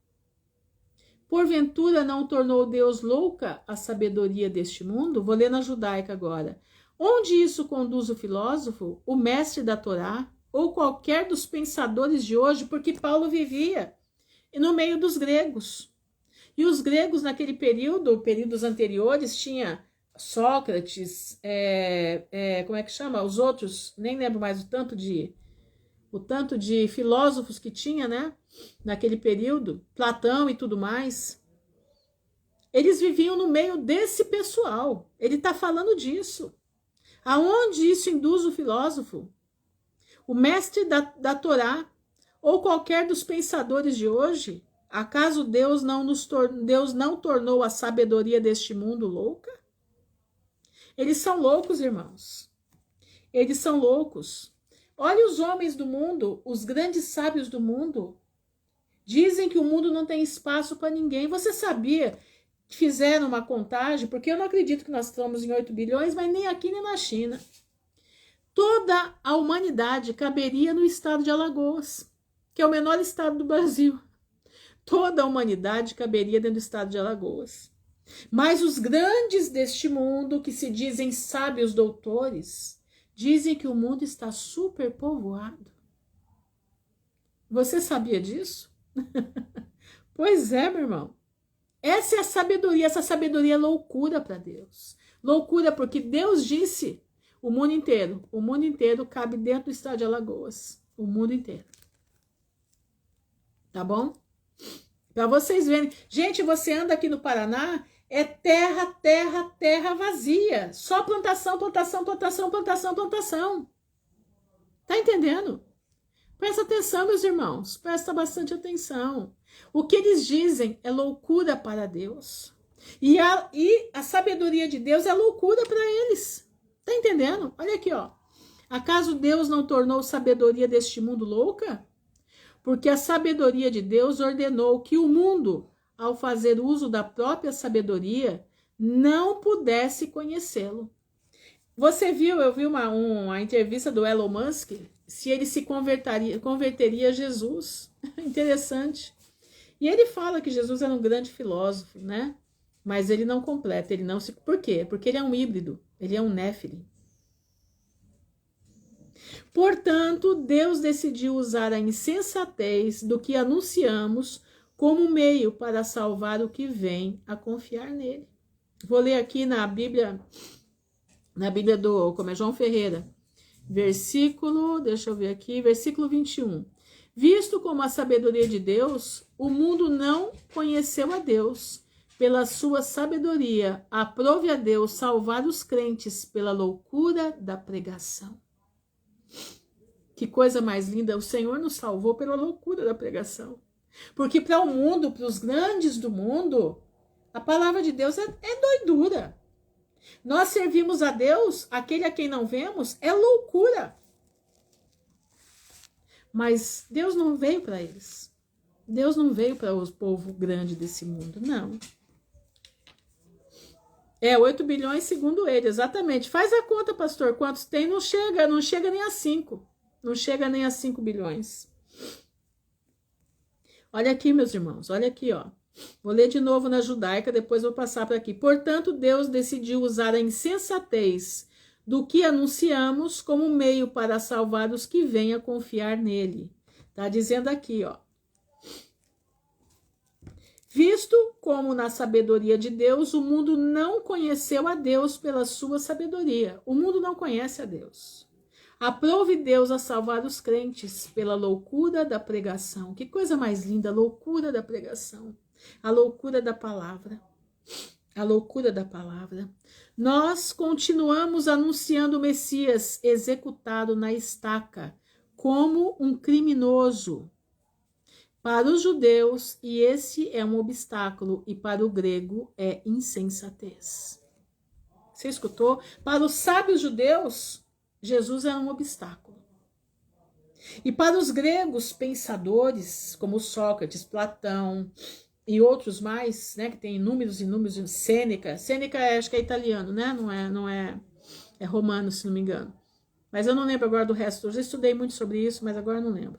Porventura não tornou Deus louca a sabedoria deste mundo? Vou ler na judaica agora. Onde isso conduz o filósofo, o mestre da Torá, ou qualquer dos pensadores de hoje? Porque Paulo vivia no meio dos gregos. E os gregos naquele período, períodos anteriores, tinha Sócrates, como é que chama? Os outros, nem lembro mais o tanto de filósofos que tinha, né? Naquele período, Platão e tudo mais. Eles viviam no meio desse pessoal. Ele está falando disso. Aonde isso induz o filósofo? O mestre da Torá, ou qualquer dos pensadores de hoje? Acaso Deus não tornou a sabedoria deste mundo louca? Eles são loucos, irmãos. Eles são loucos. Olha os homens do mundo, os grandes sábios do mundo. Dizem que o mundo não tem espaço para ninguém. Você sabia que fizeram uma contagem? Porque eu não acredito que nós estamos em 8 bilhões, mas nem aqui nem na China. Toda a humanidade caberia no estado de Alagoas, que é o menor estado do Brasil. Toda a humanidade caberia dentro do estado de Alagoas. Mas os grandes deste mundo, que se dizem sábios doutores, dizem que o mundo está superpovoado. Você sabia disso? Pois é, meu irmão. Essa é a sabedoria. Essa sabedoria é loucura para Deus. Loucura porque Deus disse o mundo inteiro cabe dentro do estado de Alagoas. O mundo inteiro. Tá bom? Para vocês verem. Gente, você anda aqui no Paraná, é terra, terra, terra vazia. Só plantação, plantação, plantação, plantação, plantação. Tá entendendo? Presta atenção, meus irmãos. Presta bastante atenção. O que eles dizem é loucura para Deus. E a sabedoria de Deus é loucura para eles. Tá entendendo? Olha aqui, ó. Acaso Deus não tornou a sabedoria deste mundo louca? Porque a sabedoria de Deus ordenou que o mundo, ao fazer uso da própria sabedoria, não pudesse conhecê-lo. Você viu, eu vi uma entrevista do Elon Musk, se ele se converteria a Jesus. Interessante. E ele fala que Jesus era um grande filósofo, né? Mas ele não completa, ele não se... Por quê? Porque ele é um híbrido, ele é um néfili. Portanto, Deus decidiu usar a insensatez do que anunciamos como meio para salvar o que vem a confiar nele. Vou ler aqui na Bíblia do, como é João Ferreira, versículo, deixa eu ver aqui, versículo 21. Visto como a sabedoria de Deus, o mundo não conheceu a Deus. Pela sua sabedoria, aprove a Deus salvar os crentes pela loucura da pregação. Que coisa mais linda, o Senhor nos salvou pela loucura da pregação. Porque para o mundo, para os grandes do mundo, a palavra de Deus é doidura. Nós servimos a Deus, aquele a quem não vemos, é loucura. Mas Deus não veio para eles. Deus não veio para o povo grande desse mundo, não. 8 bilhões segundo ele, exatamente. Faz a conta, pastor, quantos tem? Não chega nem a 5. Não chega nem a 5 bilhões. Olha aqui, meus irmãos, olha aqui, ó. Vou ler de novo na judaica, depois vou passar para aqui. Portanto, Deus decidiu usar a insensatez do que anunciamos como meio para salvar os que vêm a confiar nele. Tá dizendo aqui, ó. Visto como na sabedoria de Deus, o mundo não conheceu a Deus pela sua sabedoria. O mundo não conhece a Deus. Aprove Deus a salvar os crentes pela loucura da pregação. Que coisa mais linda, a loucura da pregação. A loucura da palavra. A loucura da palavra. Nós continuamos anunciando o Messias executado na estaca como um criminoso. Para os judeus, e esse é um obstáculo, e para o grego é insensatez. Você escutou? Para os sábios judeus, Jesus era um obstáculo. E para os gregos pensadores, como Sócrates, Platão e outros mais, né, que tem inúmeros, Sêneca acho que é italiano, né? É romano, se não me engano. Mas eu não lembro agora do resto. Eu já estudei muito sobre isso, mas agora não lembro.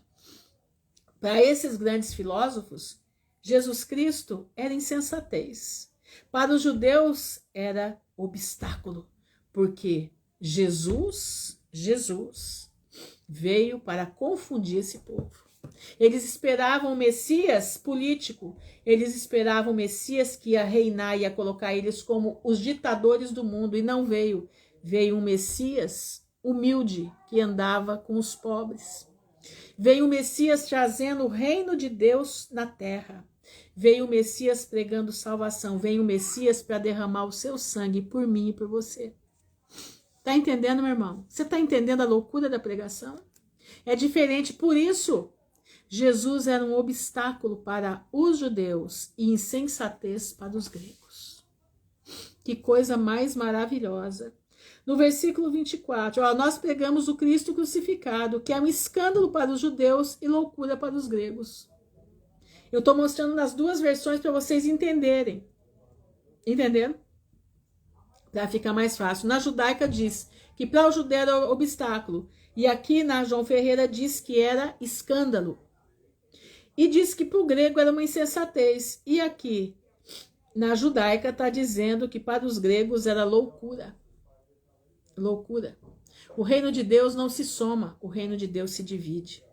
Para esses grandes filósofos, Jesus Cristo era insensatez. Para os judeus, era obstáculo, porque Jesus veio para confundir esse povo. Eles esperavam o Messias político, eles esperavam o Messias que ia reinar, ia colocar eles como os ditadores do mundo, e não veio. Veio um Messias humilde, que andava com os pobres. Veio o Messias trazendo o reino de Deus na terra. Veio o Messias pregando salvação. Veio o Messias para derramar o seu sangue por mim e por você. Tá entendendo, meu irmão? Você tá entendendo a loucura da pregação? É diferente. Por isso, Jesus era um obstáculo para os judeus e insensatez para os gregos. Que coisa mais maravilhosa. No versículo 24, nós pregamos o Cristo crucificado, que é um escândalo para os judeus e loucura para os gregos. Eu estou mostrando nas duas versões para vocês entenderem. Entenderam? Para ficar mais fácil. Na judaica diz que para o judeu era obstáculo. E aqui na João Ferreira diz que era escândalo. E diz que para o grego era uma insensatez. E aqui na judaica está dizendo que para os gregos era loucura. Loucura. O reino de Deus não se soma, o reino de Deus se divide.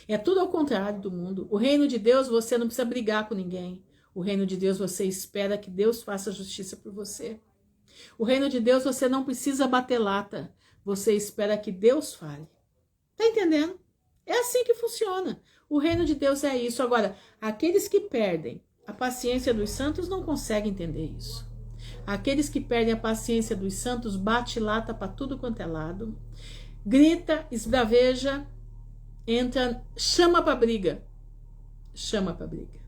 É tudo ao contrário do mundo. O reino de Deus você não precisa brigar com ninguém. O reino de Deus você espera que Deus faça justiça por você. O reino de Deus você não precisa bater lata. Você espera que Deus fale. Tá entendendo? É assim que funciona. O reino de Deus é isso. Agora, aqueles que perdem a paciência dos santos não conseguem entender isso. Aqueles que perdem a paciência dos santos bate lata para tudo quanto é lado, grita, esbraveja, entra, chama para briga. Chama para briga.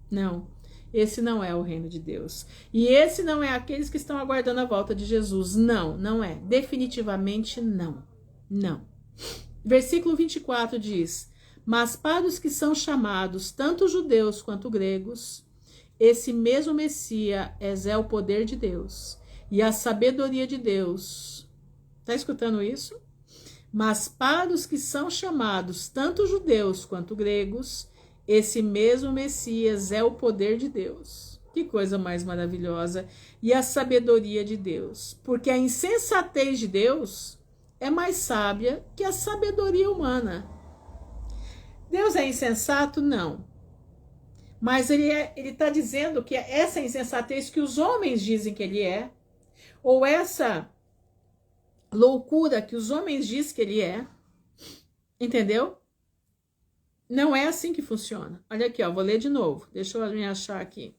Não, esse não é o reino de Deus. E esse não é aqueles que estão aguardando a volta de Jesus. Não, não é. Definitivamente não. Não. Versículo 24 diz: mas para os que são chamados, tanto judeus quanto gregos, esse mesmo Messias é o poder de Deus e a sabedoria de Deus. Está escutando isso? Mas para os que são chamados, tanto judeus quanto gregos, esse mesmo Messias é o poder de Deus. Que coisa mais maravilhosa! E a sabedoria de Deus. Porque a insensatez de Deus é mais sábia que a sabedoria humana. Deus é insensato? Não. Mas ele está dizendo que essa insensatez que os homens dizem que ele é, ou essa loucura que os homens dizem que ele é, entendeu? Não é assim que funciona. Olha aqui, ó, vou ler de novo. Deixa eu me achar aqui.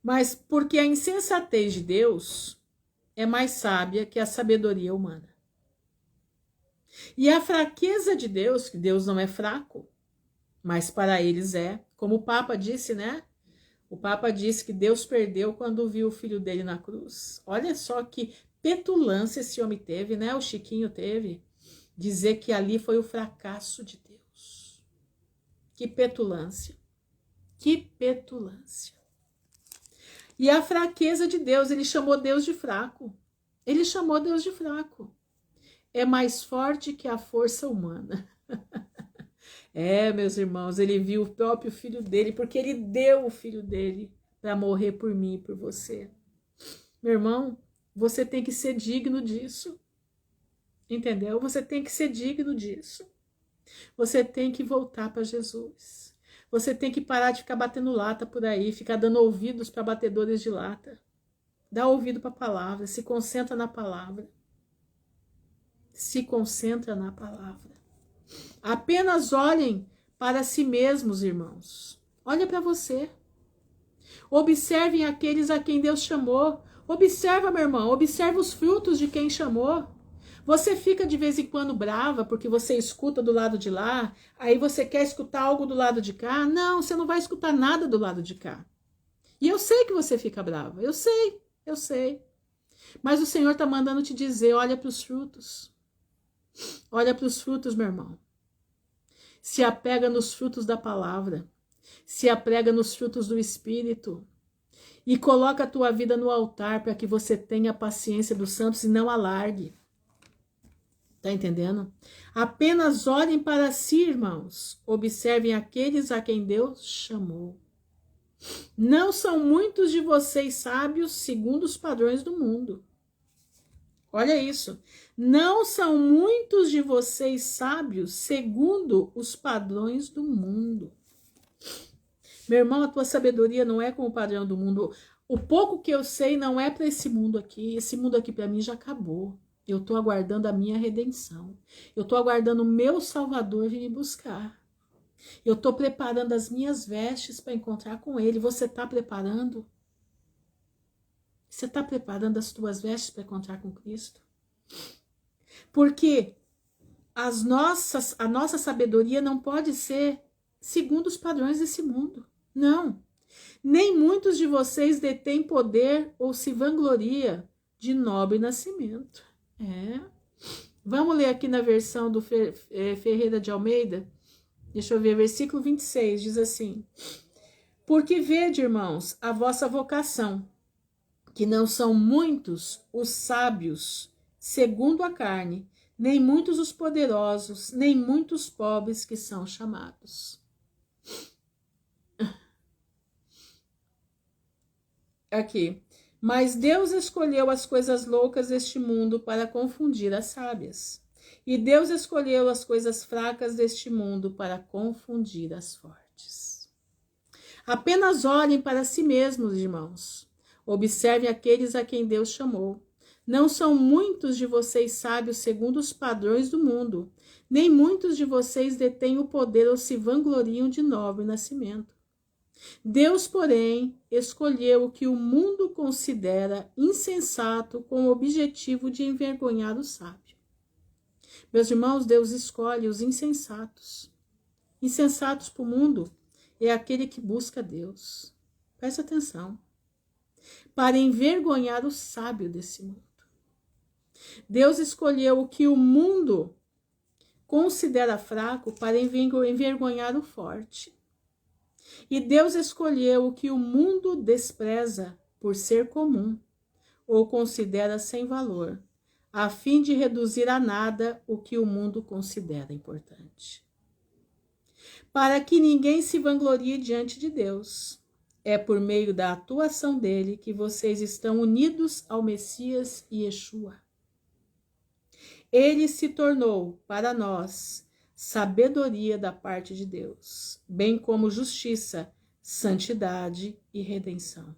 Mas porque a insensatez de Deus é mais sábia que a sabedoria humana. E a fraqueza de Deus, que Deus não é fraco, mas para eles é, como o Papa disse, né? O Papa disse que Deus perdeu quando viu o filho dele na cruz. Olha só que petulância esse homem teve, né? O Chiquinho teve. Dizer que ali foi o fracasso de Deus. Que petulância. Que petulância. E a fraqueza de Deus, ele chamou Deus de fraco. Ele chamou Deus de fraco. É mais forte que a força humana. É, meus irmãos, ele viu o próprio filho dele, porque ele deu o filho dele para morrer por mim e por você. Meu irmão, você tem que ser digno disso. Entendeu? Você tem que ser digno disso. Você tem que voltar para Jesus. Você tem que parar de ficar batendo lata por aí, ficar dando ouvidos para batedores de lata. Dá ouvido para a palavra, se concentra na palavra. Se concentra na palavra. Apenas olhem para si mesmos, irmãos. Olha para você. Observem aqueles a quem Deus chamou. Observa, meu irmão, observa os frutos de quem chamou. Você fica de vez em quando brava porque você escuta do lado de lá, aí você quer escutar algo do lado de cá. Não, você não vai escutar nada do lado de cá. E eu sei que você fica brava, eu sei. Mas o Senhor está mandando te dizer, olha para os frutos. Olha para os frutos, meu irmão. Se apega nos frutos da palavra. Se apega nos frutos do Espírito. E coloca a tua vida no altar para que você tenha a paciência dos santos e não alargue. Tá entendendo? Apenas olhem para si, irmãos. Observem aqueles a quem Deus chamou. Não são muitos de vocês sábios segundo os padrões do mundo. Olha isso. Não são muitos de vocês sábios segundo os padrões do mundo. Meu irmão, a tua sabedoria não é com o padrão do mundo. O pouco que eu sei não é para esse mundo aqui. Esse mundo aqui para mim já acabou. Eu estou aguardando a minha redenção. Eu estou aguardando o meu Salvador vir me buscar. Eu estou preparando as minhas vestes para encontrar com Ele. Você está preparando? Você está preparando as tuas vestes para encontrar com Cristo? Porque a nossa sabedoria não pode ser segundo os padrões desse mundo. Não. Nem muitos de vocês detêm poder ou se vangloria de nobre nascimento. Vamos ler aqui na versão do Ferreira de Almeida. Deixa eu ver, versículo 26, diz assim: porque vede, irmãos, a vossa vocação, que não são muitos os sábios segundo a carne, nem muitos os poderosos, nem muitos pobres que são chamados. Aqui. Mas Deus escolheu as coisas loucas deste mundo para confundir as sábias. E Deus escolheu as coisas fracas deste mundo para confundir as fortes. Apenas olhem para si mesmos, irmãos. Observem aqueles a quem Deus chamou. Não são muitos de vocês sábios segundo os padrões do mundo, nem muitos de vocês detêm o poder ou se vangloriam de nobre nascimento. Deus, porém, escolheu o que o mundo considera insensato com o objetivo de envergonhar o sábio. Meus irmãos, Deus escolhe os insensatos. Insensatos para o mundo é aquele que busca Deus. Presta atenção. Para envergonhar o sábio desse mundo. Deus escolheu o que o mundo considera fraco para envergonhar o forte. E Deus escolheu o que o mundo despreza por ser comum, ou considera sem valor, a fim de reduzir a nada o que o mundo considera importante. Para que ninguém se vanglorie diante de Deus, é por meio da atuação dele que vocês estão unidos ao Messias e Yeshua. Ele se tornou, para nós, sabedoria da parte de Deus, bem como justiça, santidade e redenção.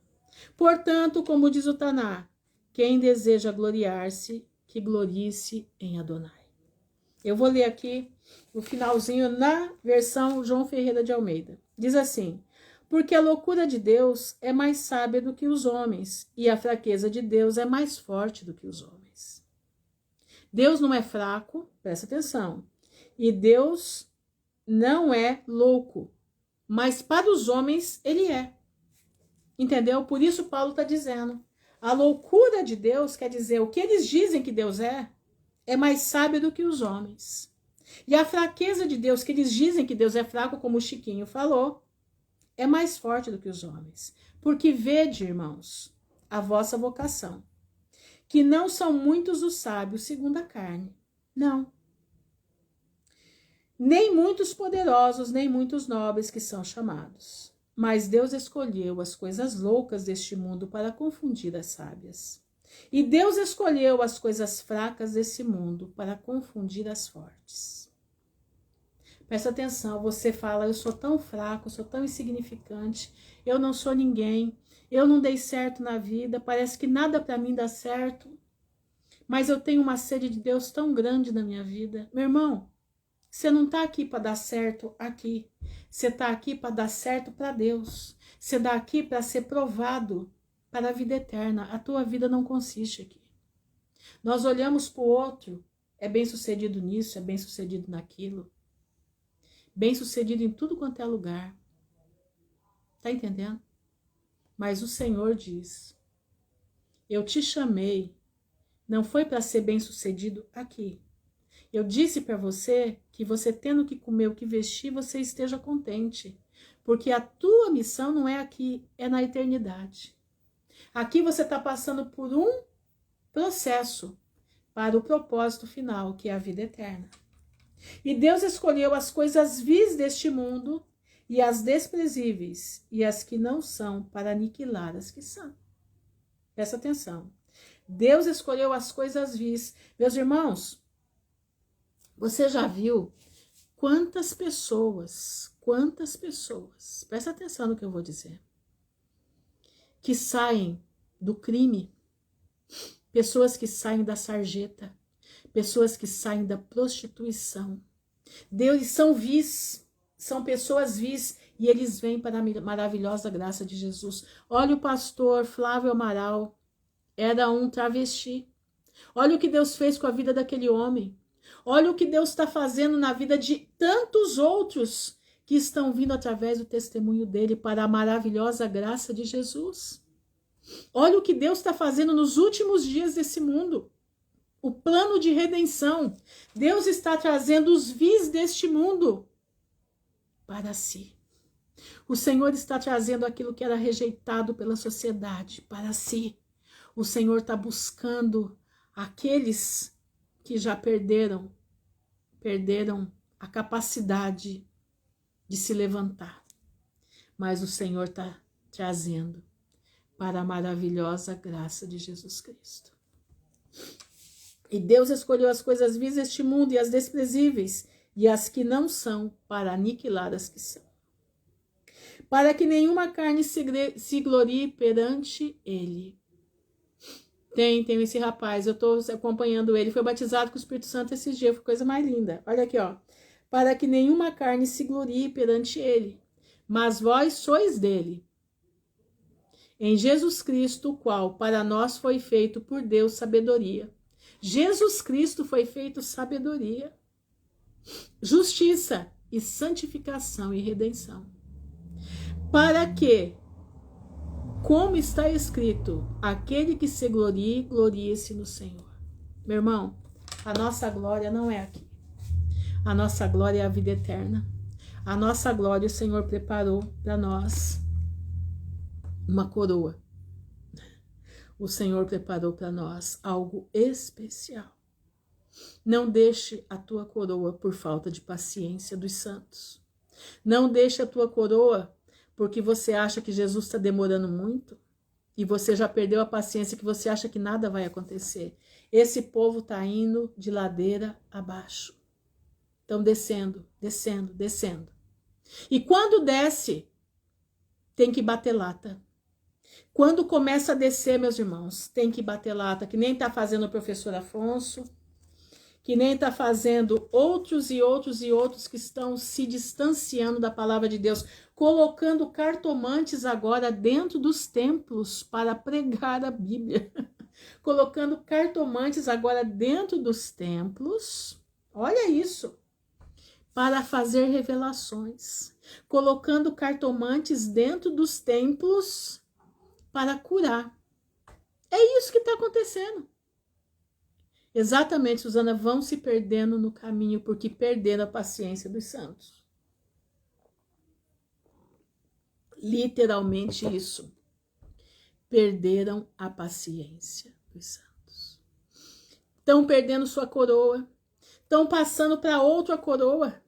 Portanto, como diz o Taná, quem deseja gloriar-se, que glorie-se em Adonai. Eu vou ler aqui o finalzinho na versão João Ferreira de Almeida. Diz assim: porque a loucura de Deus é mais sábia do que os homens, e a fraqueza de Deus é mais forte do que os homens. Deus não é fraco, presta atenção, e Deus não é louco, mas para os homens ele é. Entendeu? Por isso Paulo está dizendo, a loucura de Deus quer dizer, o que eles dizem que Deus é mais sábio do que os homens. E a fraqueza de Deus, que eles dizem que Deus é fraco, como o Chiquinho falou, é mais forte do que os homens. Porque vede, irmãos, a vossa vocação, que não são muitos os sábios segundo a carne. Não. Nem muitos poderosos, nem muitos nobres que são chamados. Mas Deus escolheu as coisas loucas deste mundo para confundir as sábias. E Deus escolheu as coisas fracas desse mundo para confundir as fortes. Presta atenção, você fala, eu sou tão fraco, eu sou tão insignificante, eu não sou ninguém, eu não dei certo na vida, parece que nada para mim dá certo, mas eu tenho uma sede de Deus tão grande na minha vida. Meu irmão, você não está aqui para dar certo aqui, você está aqui para dar certo para Deus, você está aqui para ser provado para a vida eterna. A tua vida não consiste aqui. Nós olhamos para o outro, é bem sucedido nisso, é bem sucedido naquilo, bem sucedido em tudo quanto é lugar. Tá entendendo? Mas o Senhor diz, eu te chamei, não foi para ser bem sucedido aqui. Eu disse para você que você tendo que comer o que vestir, você esteja contente. Porque a tua missão não é aqui, é na eternidade. Aqui você está passando por um processo para o propósito final, que é a vida eterna. E Deus escolheu as coisas vis deste mundo e as desprezíveis e as que não são para aniquilar as que são. Presta atenção. Deus escolheu as coisas vis. Meus irmãos, você já viu quantas pessoas, presta atenção no que eu vou dizer, que saem do crime, pessoas que saem da sarjeta, pessoas que saem da prostituição. Deus são vis, são pessoas vis, e eles vêm para a maravilhosa graça de Jesus. Olha o pastor Flávio Amaral, era um travesti. Olha o que Deus fez com a vida daquele homem. Olha o que Deus está fazendo na vida de tantos outros que estão vindo através do testemunho dele para a maravilhosa graça de Jesus. Olha o que Deus está fazendo nos últimos dias desse mundo. O plano de redenção. Deus está trazendo os vis deste mundo para si. O Senhor está trazendo aquilo que era rejeitado pela sociedade para si. O Senhor está buscando aqueles que já perderam a capacidade de se levantar. Mas o Senhor está trazendo para a maravilhosa graça de Jesus Cristo. E Deus escolheu as coisas vis deste mundo e as desprezíveis e as que não são para aniquilar as que são. Para que nenhuma carne se glorie perante ele. Tem esse rapaz, eu estou acompanhando ele, foi batizado com o Espírito Santo esses dias, foi coisa mais linda. Olha aqui, ó. Para que nenhuma carne se glorie perante ele, mas vós sois dele. Em Jesus Cristo, o qual para nós foi feito por Deus sabedoria. Jesus Cristo foi feito sabedoria, justiça e santificação e redenção. Para que, como está escrito, aquele que se glorie, glorie-se no Senhor. Meu irmão, a nossa glória não é aqui. A nossa glória é a vida eterna. A nossa glória o Senhor preparou para nós uma coroa. o Senhor preparou para nós algo especial. Não deixe a tua coroa por falta de paciência dos santos. Não deixe a tua coroa porque você acha que Jesus está demorando muito e você já perdeu a paciência, que você acha que nada vai acontecer. Esse povo está indo de ladeira abaixo. Estão descendo, descendo, descendo. E quando desce, tem que bater lata. Quando começa a descer, meus irmãos, tem que bater lata, que nem está fazendo o professor Afonso, que nem está fazendo outros e outros e outros que estão se distanciando da palavra de Deus, colocando cartomantes agora dentro dos templos para pregar a Bíblia. Colocando cartomantes agora dentro dos templos, olha isso, para fazer revelações. Colocando cartomantes dentro dos templos para curar. É isso que está acontecendo. Exatamente, Suzana, vão se perdendo no caminho porque perderam a paciência dos santos. Literalmente isso. Perderam a paciência dos santos. Estão perdendo sua coroa. Estão passando para outra coroa.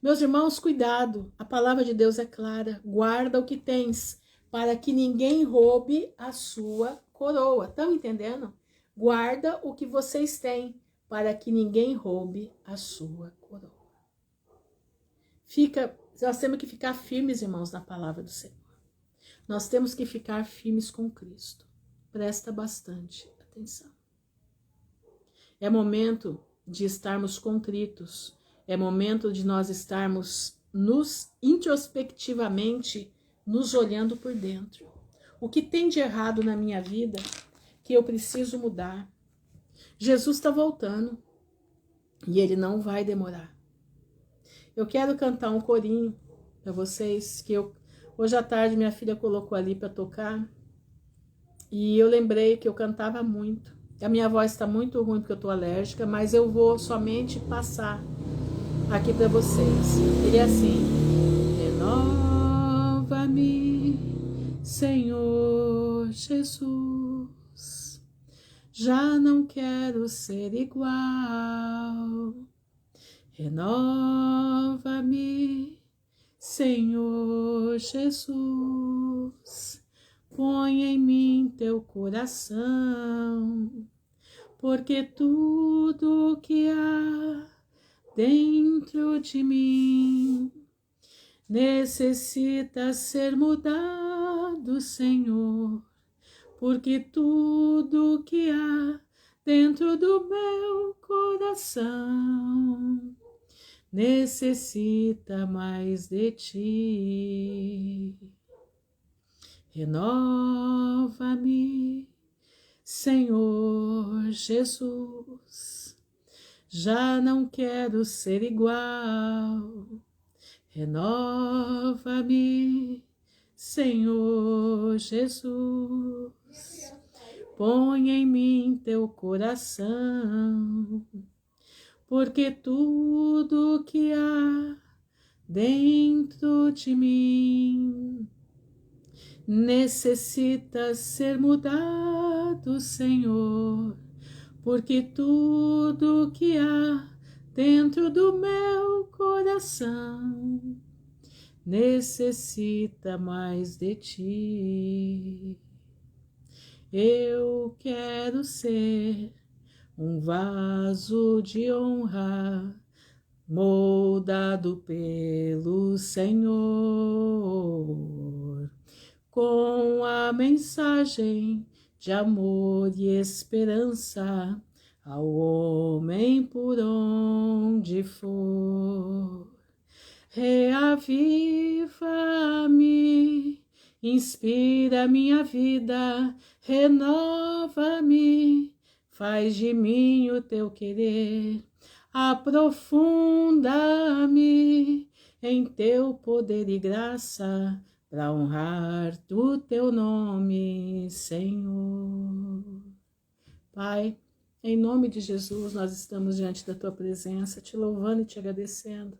Meus irmãos, cuidado. A palavra de Deus é clara. Guarda o que tens, para que ninguém roube a sua coroa. Estão entendendo? Guarda o que vocês têm, para que ninguém roube a sua coroa. Nós temos que ficar firmes, irmãos, na palavra do Senhor. Nós temos que ficar firmes com Cristo. Presta bastante atenção. É momento de estarmos contritos. É momento de nós estarmos introspectivamente nos olhando por dentro. O que tem de errado na minha vida que eu preciso mudar? Jesus está voltando e ele não vai demorar. Eu quero cantar um corinho para vocês, que hoje à tarde minha filha colocou ali para tocar e eu lembrei que eu cantava muito. A minha voz está muito ruim porque eu estou alérgica, mas eu vou somente passar aqui para vocês. Ele é assim: renova-me, Senhor Jesus. Já não quero ser igual. Renova-me, Senhor Jesus. Põe em mim teu coração, porque tudo que há dentro de mim necessita ser mudado, Senhor. Porque tudo que há dentro do meu coração necessita mais de ti. Renova-me, Senhor Jesus. Já não quero ser igual. Renova-me, Senhor Jesus. Põe em mim teu coração, porque tudo que há dentro de mim necessita ser mudado, Senhor, porque tudo que há dentro do meu coração necessita mais de ti. Eu quero ser um vaso de honra, moldado pelo Senhor, com a mensagem de amor e esperança ao homem por onde for. Reaviva-me, inspira minha vida, renova-me, faz de mim o teu querer, aprofunda-me em teu poder e graça, para honrar o teu nome, Senhor. Pai, em nome de Jesus, nós estamos diante da tua presença, te louvando e te agradecendo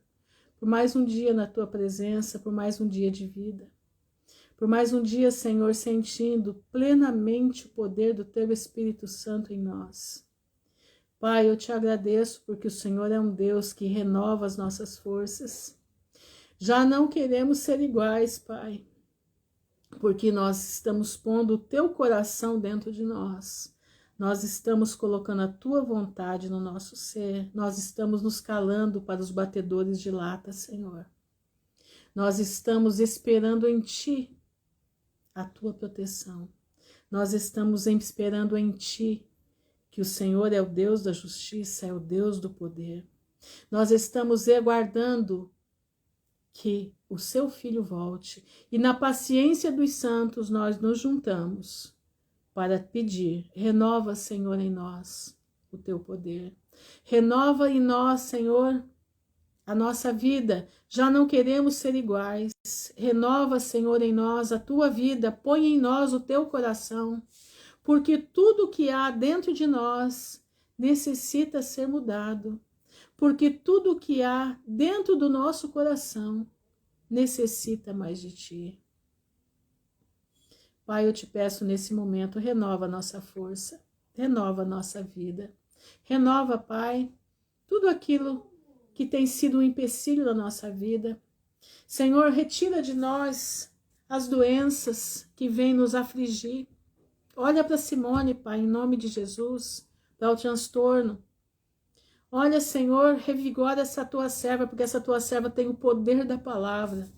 por mais um dia na tua presença, por mais um dia de vida. por mais um dia, Senhor, sentindo plenamente o poder do Teu Espírito Santo em nós. Pai, eu te agradeço porque o Senhor é um Deus que renova as nossas forças. Já não queremos ser iguais, Pai, porque nós estamos pondo o Teu coração dentro de nós. Nós estamos colocando a Tua vontade no nosso ser. Nós estamos nos calando para os batedores de lata, Senhor. Nós estamos esperando em Ti a Tua proteção. Nós estamos esperando em Ti, que o Senhor é o Deus da justiça, é o Deus do poder. Nós estamos aguardando que o Seu Filho volte, e na paciência dos santos nós nos juntamos para pedir, renova, Senhor, em nós o Teu poder. Renova em nós, Senhor, a nossa vida. Já não queremos ser iguais. Renova, Senhor, em nós a Tua vida, põe em nós o Teu coração, porque tudo que há dentro de nós necessita ser mudado, porque tudo que há dentro do nosso coração necessita mais de Ti. Pai, eu te peço nesse momento, renova a nossa força, renova a nossa vida, renova, Pai, tudo aquilo que tem sido um empecilho da nossa vida. Senhor, retira de nós as doenças que vêm nos afligir. Olha para Simone, Pai, em nome de Jesus, para o transtorno. Olha, Senhor, revigora essa Tua serva, porque essa Tua serva tem o poder da palavra.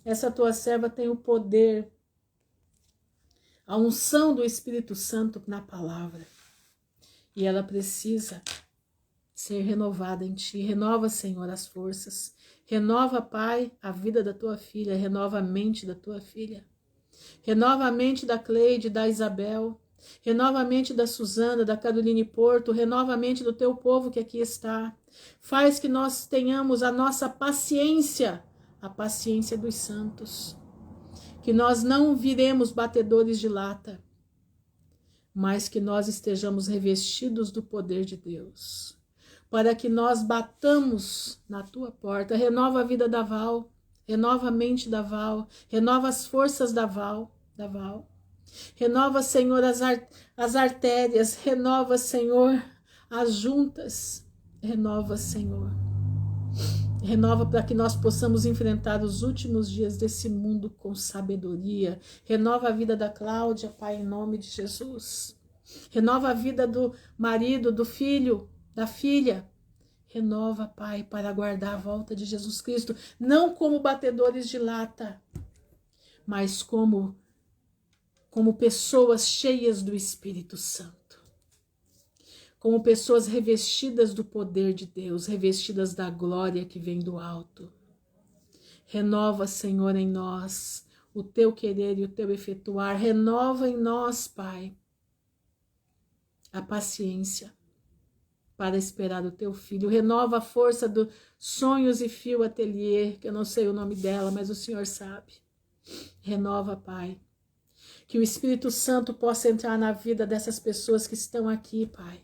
Essa Tua serva tem o poder, a unção do Espírito Santo na palavra. E ela precisa ser renovada em Ti. Renova, Senhor, as forças. Renova, Pai, a vida da Tua filha. Renova a mente da Tua filha. Renova a mente da Cleide, da Isabel. Renova a mente da Suzana, da Caroline Porto. Renova a mente do Teu povo que aqui está. Faz que nós tenhamos a nossa paciência, a paciência dos santos. Que nós não viremos batedores de lata, mas que nós estejamos revestidos do poder de Deus, para que nós batamos na Tua porta. Renova a vida da Val, renova a mente da Val, renova as forças da Val. Renova, Senhor, as artérias, renova, Senhor, as juntas, renova, Senhor. Renova para que nós possamos enfrentar os últimos dias desse mundo com sabedoria. Renova a vida da Cláudia, Pai, em nome de Jesus. Renova a vida do marido, do filho, da filha. Renova, Pai, para aguardar a volta de Jesus Cristo, não como batedores de lata, mas como pessoas cheias do Espírito Santo. Como pessoas revestidas do poder de Deus, revestidas da glória que vem do alto. Renova, Senhor, em nós o Teu querer e o Teu efetuar. Renova em nós, Pai, a paciência para esperar o Teu Filho. Renova a força do Sonhos e Fio Atelier, que eu não sei o nome dela, mas o Senhor sabe. Renova, Pai. Que o Espírito Santo possa entrar na vida dessas pessoas que estão aqui, Pai.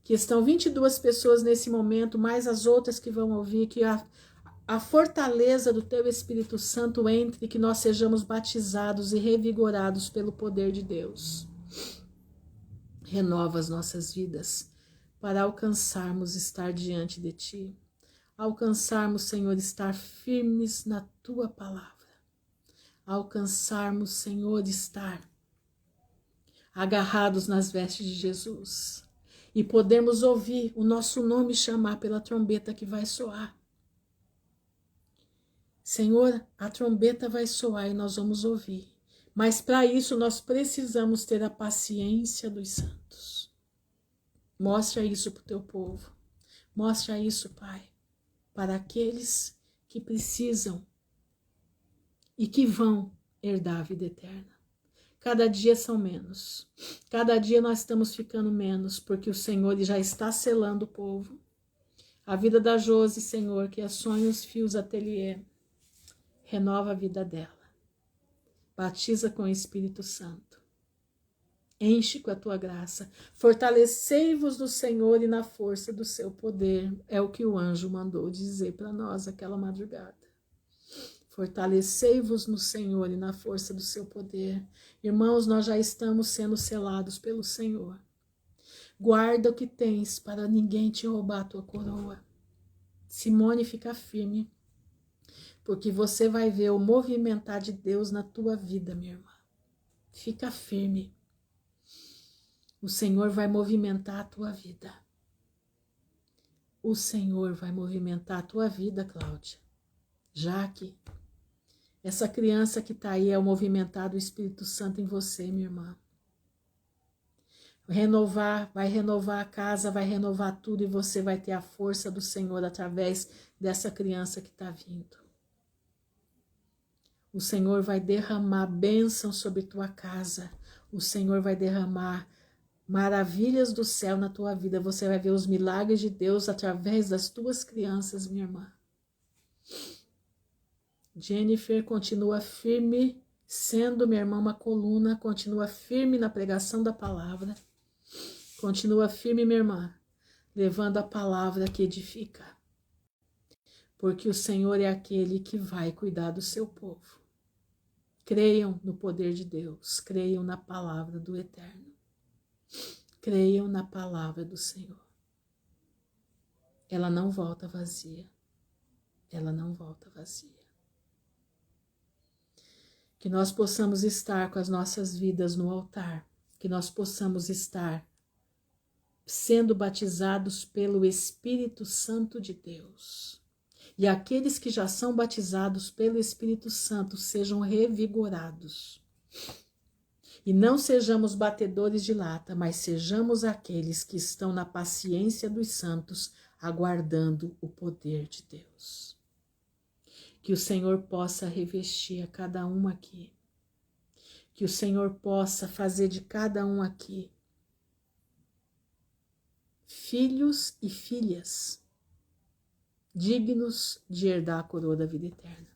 Que estão 22 pessoas nesse momento, mais as outras que vão ouvir, que a fortaleza do Teu Espírito Santo entre, que nós sejamos batizados e revigorados pelo poder de Deus. Renova as nossas vidas para alcançarmos estar diante de Ti. Alcançarmos, Senhor, estar firmes na Tua palavra. Alcançarmos, Senhor, estar agarrados nas vestes de Jesus. E podermos ouvir o nosso nome chamar pela trombeta que vai soar. Senhor, a trombeta vai soar e nós vamos ouvir. Mas para isso nós precisamos ter a paciência dos santos. Mostra isso para o Teu povo. Mostra isso, Pai, para aqueles que precisam e que vão herdar a vida eterna. Cada dia são menos. Cada dia nós estamos ficando menos, porque o Senhor já está selando o povo. A vida da Josi, Senhor, que é Sonhos Fios Atelier, renova a vida dela. Batiza com o Espírito Santo. Enche com a Tua graça. Fortalecei-vos no Senhor e na força do seu poder. É o que o anjo mandou dizer para nós aquela madrugada. Fortalecei-vos no Senhor e na força do seu poder. Irmãos, nós já estamos sendo selados pelo Senhor. Guarda o que tens para ninguém te roubar a tua coroa. Simone, fica firme, porque você vai ver o movimentar de Deus na tua vida, minha irmã. Fica firme. O Senhor vai movimentar a tua vida. O Senhor vai movimentar a tua vida, Cláudia. Jaque, essa criança que está aí é o movimentar do Espírito Santo em você, minha irmã. Vai renovar a casa, vai renovar tudo e você vai ter a força do Senhor através dessa criança que está vindo. O Senhor vai derramar bênção sobre tua casa. O Senhor vai derramar maravilhas do céu na tua vida. Você vai ver os milagres de Deus através das tuas crianças, minha irmã. Jennifer continua firme, sendo, minha irmã, uma coluna. Continua firme na pregação da palavra. Continua firme, minha irmã, levando a palavra que edifica. Porque o Senhor é aquele que vai cuidar do seu povo. Creiam no poder de Deus. Creiam na palavra do Eterno. Creiam na palavra do Senhor. Ela não volta vazia. Ela não volta vazia. Que nós possamos estar com as nossas vidas no altar. Que nós possamos estar sendo batizados pelo Espírito Santo de Deus. E aqueles que já são batizados pelo Espírito Santo sejam revigorados. E não sejamos batedores de lata, mas sejamos aqueles que estão na paciência dos santos, aguardando o poder de Deus. Que o Senhor possa revestir a cada um aqui. Que o Senhor possa fazer de cada um aqui filhos e filhas dignos de herdar a coroa da vida eterna.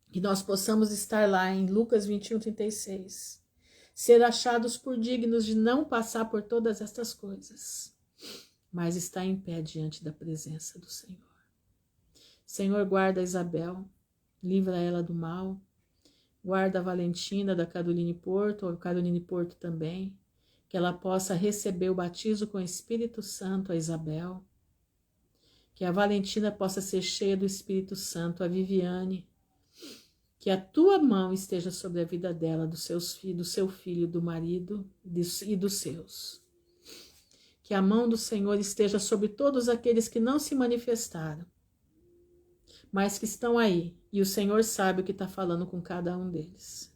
Que nós possamos estar lá em Lucas 21:36, ser achados por dignos de não passar por todas estas coisas, mas estar em pé diante da presença do Senhor. Senhor, guarda a Isabel, livra ela do mal, guarda a Valentina da Caroline Porto, ou Caroline Porto também, que ela possa receber o batismo com o Espírito Santo, a Isabel, que a Valentina possa ser cheia do Espírito Santo, a Viviane, que a tua mão esteja sobre a vida dela, do seu filho, do marido e dos seus. Que a mão do Senhor esteja sobre todos aqueles que não se manifestaram, mas que estão aí, e o Senhor sabe o que está falando com cada um deles.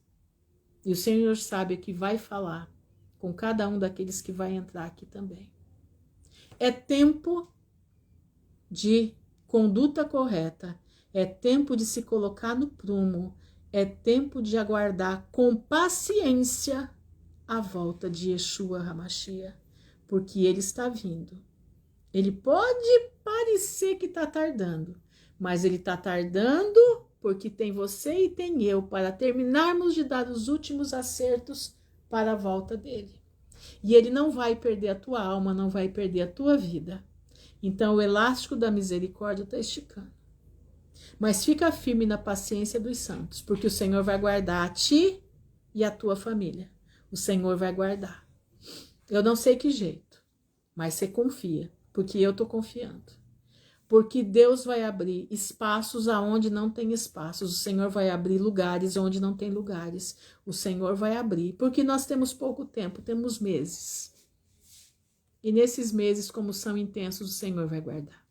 E o Senhor sabe o que vai falar com cada um daqueles que vai entrar aqui também. É tempo de conduta correta, é tempo de se colocar no prumo, é tempo de aguardar com paciência a volta de Yeshua HaMashiach, porque ele está vindo. Ele pode parecer que está tardando, mas ele está tardando porque tem você e tem eu para terminarmos de dar os últimos acertos para a volta dele. E ele não vai perder a tua alma, não vai perder a tua vida. Então o elástico da misericórdia está esticando. Mas fica firme na paciência dos santos, porque o Senhor vai guardar a ti e a tua família. O Senhor vai guardar. Eu não sei que jeito, mas você confia, porque eu estou confiando. Porque Deus vai abrir espaços aonde não tem espaços. O Senhor vai abrir lugares onde não tem lugares. O Senhor vai abrir, porque nós temos pouco tempo, temos meses. E nesses meses, como são intensos, o Senhor vai guardar.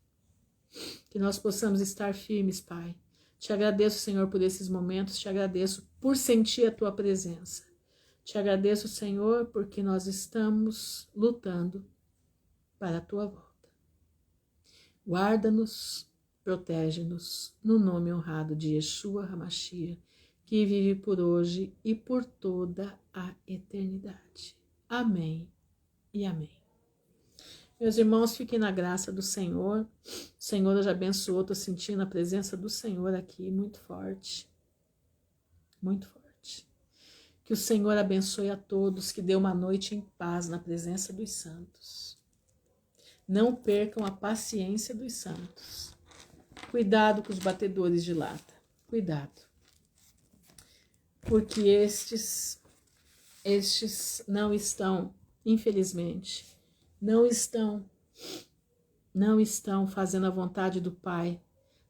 Que nós possamos estar firmes, Pai. Te agradeço, Senhor, por esses momentos. Te agradeço por sentir a Tua presença. Te agradeço, Senhor, porque nós estamos lutando para a Tua volta. Guarda-nos, protege-nos, no nome honrado de Yeshua HaMashiach, que vive por hoje e por toda a eternidade. Amém e amém. Meus irmãos, fiquem na graça do Senhor. O Senhor já abençoou, estou sentindo a presença do Senhor aqui, muito forte. Muito forte. Que o Senhor abençoe a todos, que dê uma noite em paz na presença dos santos. Não percam a paciência dos santos. Cuidado com os batedores de lata. cuidado. Porque estes não estão, infelizmente, não estão fazendo a vontade do Pai,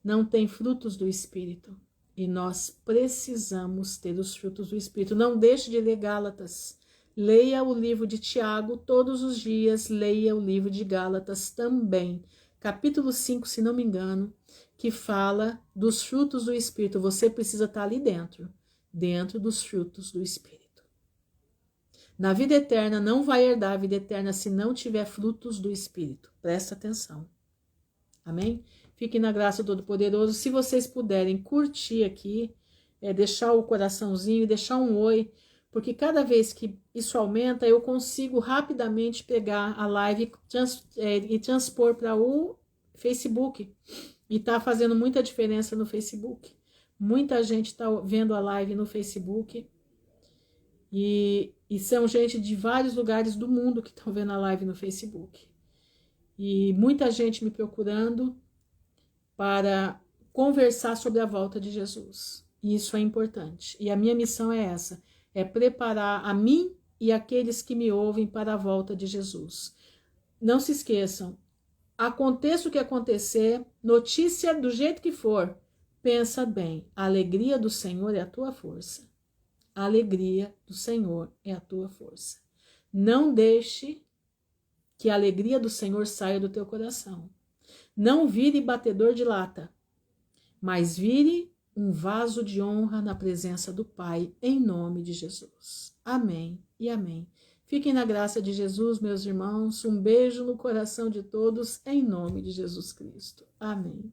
não têm frutos do Espírito. E nós precisamos ter os frutos do Espírito. Não deixe de ler Gálatas. Leia o livro de Tiago todos os dias, leia o livro de Gálatas também. Capítulo 5, se não me engano, que fala dos frutos do Espírito. Você precisa estar ali dentro dos frutos do Espírito. Na vida eterna, não vai herdar a vida eterna se não tiver frutos do Espírito. Presta atenção. Amém? Fiquem na graça do Todo-Poderoso. Se vocês puderem curtir aqui, deixar o coraçãozinho, deixar um oi, porque cada vez que isso aumenta, eu consigo rapidamente pegar a live e transpor para o Facebook. E tá fazendo muita diferença no Facebook. Muita gente está vendo a live no Facebook. E são gente de vários lugares do mundo que estão vendo a live no Facebook. E muita gente me procurando para conversar sobre a volta de Jesus. E isso é importante. E a minha missão é essa, é preparar a mim e aqueles que me ouvem para a volta de Jesus. Não se esqueçam, aconteça o que acontecer, notícia do jeito que for, pensa bem, a alegria do Senhor é a tua força. A alegria do Senhor é a tua força. Não deixe que a alegria do Senhor saia do teu coração. Não vire batedor de lata, mas vire um vaso de honra na presença do Pai, em nome de Jesus. Amém e amém. Fiquem na graça de Jesus, meus irmãos. Um beijo no coração de todos, em nome de Jesus Cristo. Amém.